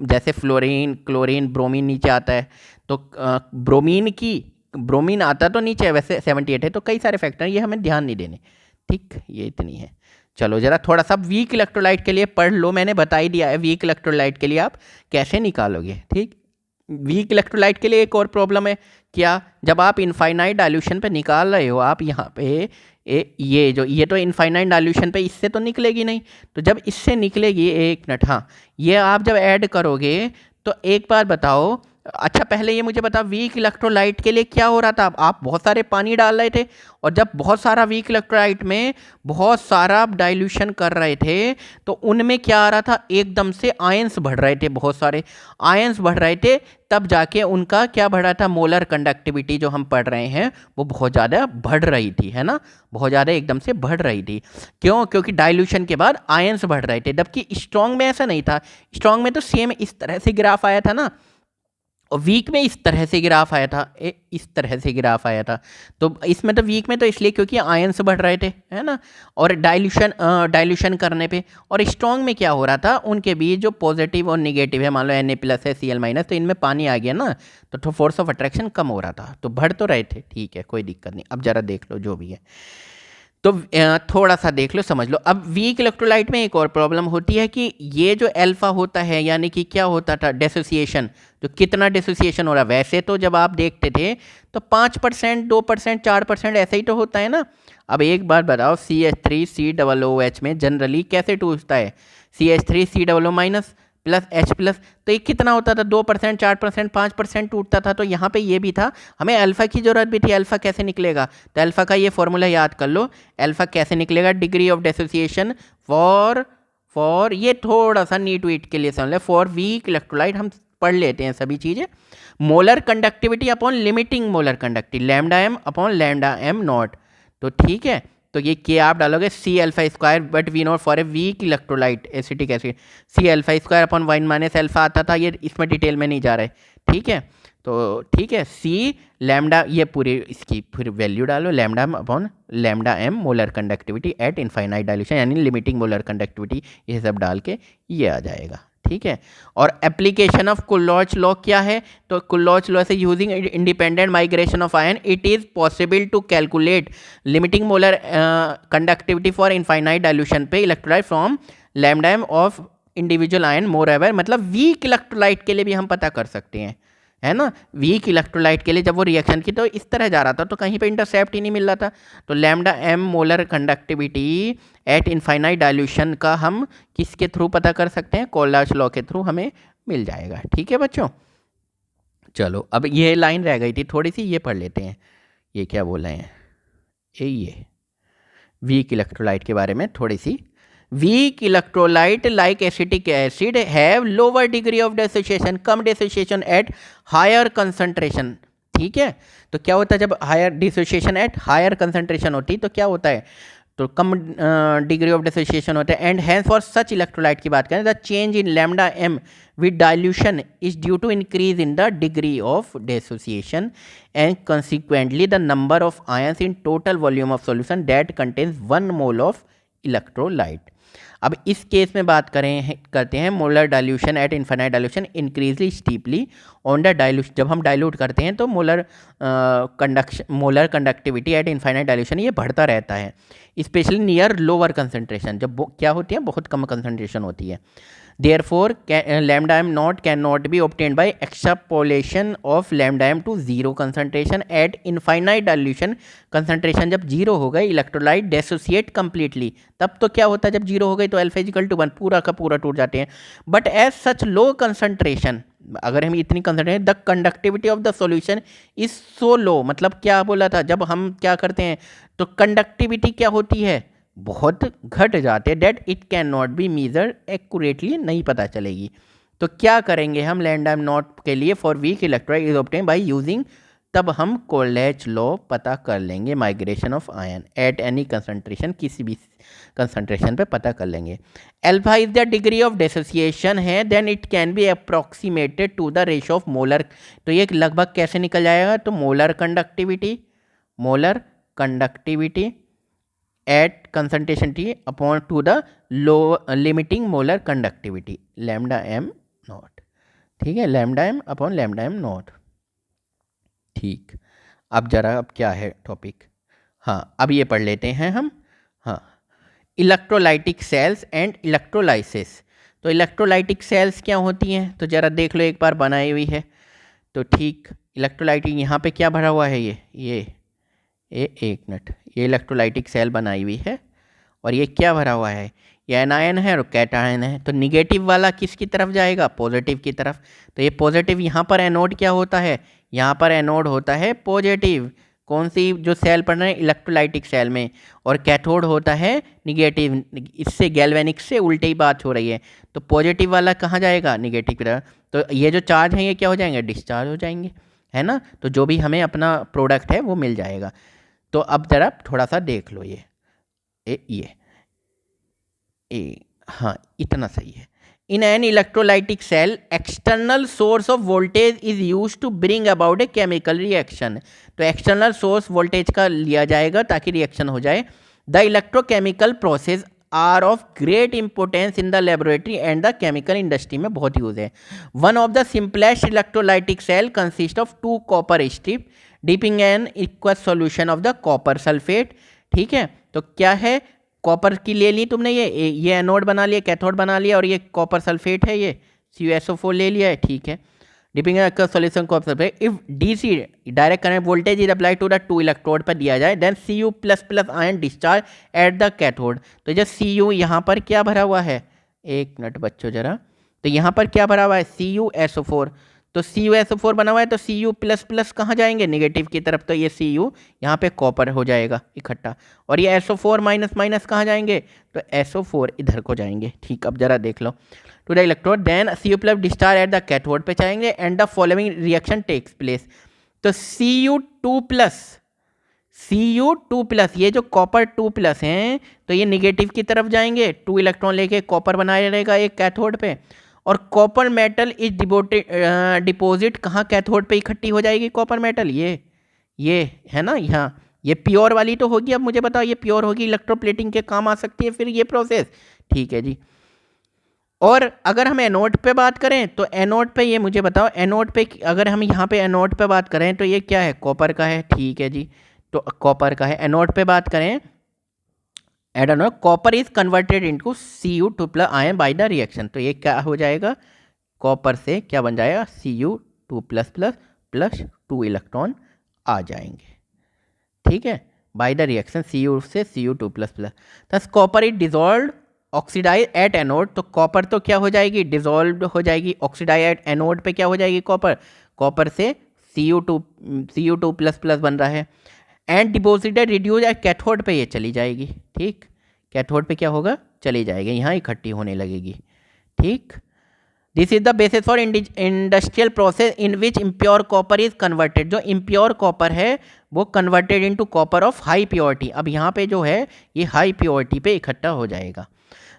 [SPEAKER 1] जैसे फ्लोरीन, क्लोरीन, ब्रोमीन नीचे आता है, तो ब्रोमीन आता तो नीचे है, वैसे 78 है, तो कई सारे फैक्टर, ये हमें ध्यान नहीं देने, ठीक, ये इतनी है। चलो जरा थोड़ा सा वीक इलेक्ट्रोलाइट के लिए पढ़ लो, मैंने बता ही दिया है वीक इलेक्ट्रोलाइट के लिए आप कैसे निकालोगे, ठीक। वीक इलेक्ट्रोलाइट के लिए एक और प्रॉब्लम है क्या, जब आप इनफाइनाइट डाइल्यूशन पे निकाल रहे हो, आप यहाँ पे ये तो इनफाइनाइट डाइल्यूशन पे इससे तो निकलेगी नहीं, तो जब इससे निकलेगी, एक मिनट, हाँ, ये आप जब ऐड करोगे तो एक बार बताओ, अच्छा पहले ये मुझे बता, वीक इलेक्ट्रोलाइट के लिए क्या हो रहा था, आप बहुत सारे पानी डाल रहे थे, और जब बहुत सारा वीक इलेक्ट्रोलाइट में बहुत सारा डाइल्यूशन कर रहे थे, तो उनमें क्या आ रहा था, एकदम से आयंस बढ़ रहे थे, बहुत सारे आयंस बढ़ रहे थे, तब जाके उनका क्या बढ़ रहा था, मोलर कंडक्टिविटी जो हम पढ़ रहे हैं वो बहुत ज़्यादा बढ़ रही थी, है ना, बहुत ज़्यादा एकदम से बढ़ रही थी। क्यों, क्योंकि डाइल्यूशन के बाद आयंस बढ़ रहे थे, जबकि स्ट्रॉन्ग में ऐसा नहीं था। स्ट्रॉन्ग में तो सेम इस तरह से ग्राफ आया था ना, और वीक में इस तरह से ग्राफ आया था, इस तरह से ग्राफ आया था। तो इसमें तो वीक में तो इसलिए क्योंकि आयंस बढ़ रहे थे, है ना, और डाइल्यूशन करने पे, और स्ट्रॉन्ग में क्या हो रहा था, उनके बीच जो पॉजिटिव और निगेटिव है, मान लो Na+ है, Cl-, तो इनमें पानी आ गया ना, तो फोर्स ऑफ अट्रैक्शन कम हो रहा था, तो बढ़ तो रहे थे, ठीक है, कोई दिक्कत नहीं। अब जरा देख लो जो भी है, तो थोड़ा सा देख लो, समझ लो। अब वीक इलेक्ट्रोलाइट में एक और प्रॉब्लम होती है कि ये जो अल्फा होता है, यानी कि क्या होता था, डिसोसिएशन, जो कितना डिसोसिएशन हो रहा है, वैसे तो जब आप देखते थे तो 5%, 2%, 4% ऐसे ही तो होता है ना। अब एक बार बताओ, CH3COOH में जनरली कैसे टूटता है, CH3COO- प्लस H प्लस, तो ये कितना होता था, 2%, 4%, 5% टूटता था। तो यहाँ पे ये भी था, हमें अल्फ़ा की ज़रूरत भी थी। अल्फ़ा कैसे निकलेगा, तो अल्फ़ा का ये फॉर्मूला याद कर लो। अल्फ़ा कैसे निकलेगा, डिग्री ऑफ डिसोसिएशन फॉर ये थोड़ा सा नीट वीट के लिए समझ ले, फॉर वीक इलेक्ट्रोलाइट हम पढ़ लेते हैं सभी चीज़ें। Molar conductivity upon limiting molar conductivity, lambda M upon lambda M naught. तो ठीक है, तो ये के आप डालोगे C alpha square but we not for a weak electrolyte acetic acid, C alpha square upon 1 minus alpha आता था, ये इसमें डिटेल में नहीं जा रहे। ठीक है, तो ठीक है, सी लैम्डा, ये पूरी इसकी फिर वैल्यू डालो, lambda upon lambda M molar conductivity at infinite dilution, यानी लिमिटिंग मोलर कंडक्टिविटी, ये सब डाल के ये आ जाएगा। ठीक है, और एप्लीकेशन ऑफ कुल्लोच लॉ क्या है, तो कुल्लोच लॉ से using independent migration of ion it is possible to calculate limiting molar conductivity for infinite dilution पे electrolyte from lambda M of individual ion moreover, मतलब वीक इलेक्ट्रोलाइट के लिए भी हम पता कर सकते हैं, है ना। वीक इलेक्ट्रोलाइट के लिए जब वो रिएक्शन की तो इस तरह जा रहा था, तो कहीं पे इंटरसेप्ट ही नहीं मिल रहा था, तो lambda M molar conductivity at infinite dilution का हम किसके थ्रू पता कर सकते हैं, कोल्लाच लॉ के थ्रू हमें मिल जाएगा। ठीक है बच्चों, चलो अब ये लाइन रह गई थी थोड़ी सी, ये पढ़ लेते हैं। ये क्या बोल रहे हैं, ये वीक इलेक्ट्रोलाइट के बारे में थोड़ी सी। Weak electrolyte like acetic acid have lower degree of dissociation, कम डिसोसिएशन एट हायर कंसंट्रेशन। ठीक है, तो क्या होता है जब higher dissociation at higher concentration होती तो क्या होता है, तो कम डिग्री ऑफ डिसोसिएशन होता है। And hence for such electrolyte की बात करें, the change in lambda M with dilution is due to increase in the degree of dissociation and consequently the number of ions in total volume of solution that contains 1 mole of electrolyte. अब इस case में बात करते हैं molar dilution at infinite dilution increasingly steeply on the dilution, जब हम dilute करते हैं तो molar conductivity at infinite dilution ये बढ़ता रहता है, स्पेशली नियर लोअर कंसंट्रेशन, जब क्या होती है बहुत कम कंसंट्रेशन होती है। Therefore, lambda m naught cannot be obtained by extrapolation of lambda m to zero concentration at infinite dilution concentration। जब जीरो हो गई इलेक्ट्रोलाइट डेसोसिएट कंप्लीटली, तब तो क्या होता है जब जीरो हो गई तो अल्फा इक्वल टू 1 पूरा का पूरा टूट जाते हैं। But as such low concentration, अगर हम इतनी concentration, the conductivity of the solution is so low, मतलब क्या बोला था, जब हम क्या करते हैं तो कंडक्टिविटी क्या होती है बहुत घट जाते हैं, that it can not be measure accurately, नहीं पता चलेगी। तो क्या करेंगे हम लैम्डा एम नॉट के लिए for weak electrolyte is obtain by using, तब हम कोल्लेच लॉ पता कर लेंगे, migration of ion at any concentration, किसी भी कंसंट्रेशन पे पता कर लेंगे। Alpha is the degree of dissociation है, then it can be approximated to the ratio of molar, तो ये लगभग कैसे निकल जाएगा, तो molar conductivity at concentration T upon to the low limiting molar conductivity lambda M naught. ठीक है, lambda M upon lambda M naught. ठीक, अब जरा अब क्या है टॉपिक, हाँ अब ये पढ़ लेते हैं हम। हाँ, इलेक्ट्रोलाइटिक सेल्स एंड इलेक्ट्रोलाइसिस। तो इलेक्ट्रोलाइटिक सेल्स क्या होती हैं, तो ज़रा देख लो, एक बार बनाई हुई है। तो ठीक, इलेक्ट्रोलाइटिक यहाँ पे क्या भरा हुआ है, ये एक मिनट, ये इलेक्ट्रोलाइटिक सेल बनाई हुई है और ये क्या भरा हुआ है, ये एनायन है और कैटायन है। तो निगेटिव वाला किसकी तरफ जाएगा, पॉजिटिव की तरफ। तो ये पॉजिटिव, यहाँ पर एनोड क्या होता है, यहाँ पर एनोड होता है पॉजिटिव, कौन सी जो सेल पढ़ रहे हैं इलेक्ट्रोलाइटिक सेल में, और कैथोड होता है निगेटिव, इससे गैल्वेनिक से उल्टी बात हो रही है। तो पॉजिटिव वाला कहाँ जाएगा, निगेटिव की तरफ। तो ये जो चार्ज हैं ये क्या हो जाएंगे, डिस्चार्ज हो जाएंगे, है ना। तो जो भी हमें अपना प्रोडक्ट है वो मिल जाएगा। तो अब जरा थोड़ा सा देख लो, हाँ इतना सही है। In an electrolytic cell external source of voltage is use to bring about a chemical reaction. तो एक्सटर्नल सोर्स वोल्टेज का लिया जाएगा ताकि रिएक्शन हो जाए। The electrochemical process are of great importance in the laboratory and the chemical industry में बहुत use है। One of the simplest electrolytic cell consist of 2 copper strip dipping an aqueous solution of the copper sulphate. ठीक है, तो क्या है, copper की ले ली तुमने, ये एनोड बना लिया, कैथोड बना लिया, और ये कॉपर सल्फेट है, ये CuSO4 ले लिया है। ठीक है, dipping an aqueous solution copper sulphate, if DC direct current voltage is apply to the 2 electrode पर दिया जाए, then Cu++ ion discharge at the cathode. तो जब Cu यहाँ पर क्या भरा हुआ है, एक मिनट बच्चों जरा, तो यहाँ पर क्या भरा हुआ है, CuSO4। तो CuSO4 बना हुआ है तो Cu प्लस प्लस कहाँ जाएंगे, नेगेटिव की तरफ, तो ये Cu यहाँ पे कॉपर हो जाएगा इकट्ठा, और ये SO4 माइनस माइनस कहाँ जाएंगे, तो SO4 इधर को जाएंगे। ठीक, अब जरा देख लो, to the electrode then Cu plus discharge at the cathode पे जाएंगे and the following reaction takes place. तो Cu2 प्लस ये जो कॉपर 2 प्लस हैं तो ये निगेटिव की तरफ जाएंगे, 2 इलेक्ट्रॉन लेके कॉपर बनाया रहेगा एक कैथोड पे, और कॉपर मेटल इज डिपोजिट कहाँ, कैथोड पे इकट्ठी हो जाएगी कॉपर मेटल, ये है ना यहाँ, ये प्योर वाली तो होगी। अब मुझे बताओ ये प्योर होगी, इलेक्ट्रोप्लेटिंग के काम आ सकती है फिर ये प्रोसेस। ठीक है जी। और अगर हम एनोड पे बात करें तो एनोड पे ये मुझे बताओ, एनोड पे अगर हम यहाँ पे एनोड पे बात करें तो ये क्या है, कॉपर का है। ठीक है जी, तो कॉपर का है। एनोड पे बात करें, at anode copper is converted into Cu2 plus ion by the reaction. तो ये क्या हो जाएगा, कॉपर से क्या बन जाएगा, Cu2 plus plus plus 2 electron आ जाएंगे। ठीक है, बाय द रिएक्शन Cu से Cu2 plus plus, thus copper is dissolve oxidize at anode. तो कॉपर तो क्या हो जाएगी, डिजॉल्व हो जाएगी, ऑक्सीडाइज एट एनोड पे क्या हो जाएगी, कॉपर से Cu2 प्लस प्लस बन रहा है, and deposited reduce at cathode पे ये चली जाएगी। ठीक, कैथोड पे क्या होगा, चली जाएगी, यहाँ इकट्ठी होने लगेगी। ठीक, this is the basis for industrial process in which impure copper is converted. जो इम्प्योर कॉपर है वो converted into copper of high purity. अब यहाँ पे जो है ये हाई प्योरिटी पे इकट्ठा हो जाएगा।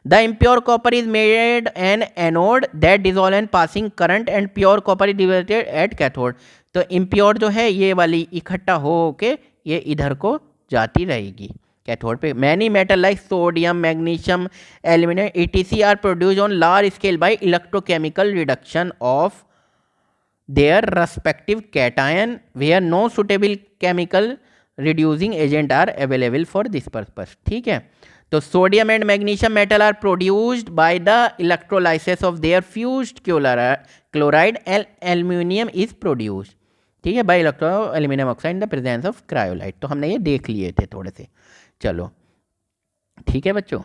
[SPEAKER 1] The impure copper is made an anode that dissolve on passing current and pure copper is deposited at cathode. तो इम्प्योर जो है ये वाली इकट्ठा हो के ये इधर को जाती रहेगी कैथोड पे। Many metal like sodium, magnesium, aluminium etc are produce on large scale by electrochemical reduction of their respective cation where no suitable chemical reducing agent are available for this purpose. ठीक है, तो sodium and magnesium metal are produced by the electrolysis of their fused chloride and aluminium is produced. ठीक है, by electro aluminium oxide in the presence of cryolite. तो हमने ये देख लिए थे थोड़े से। चलो ठीक है बच्चों।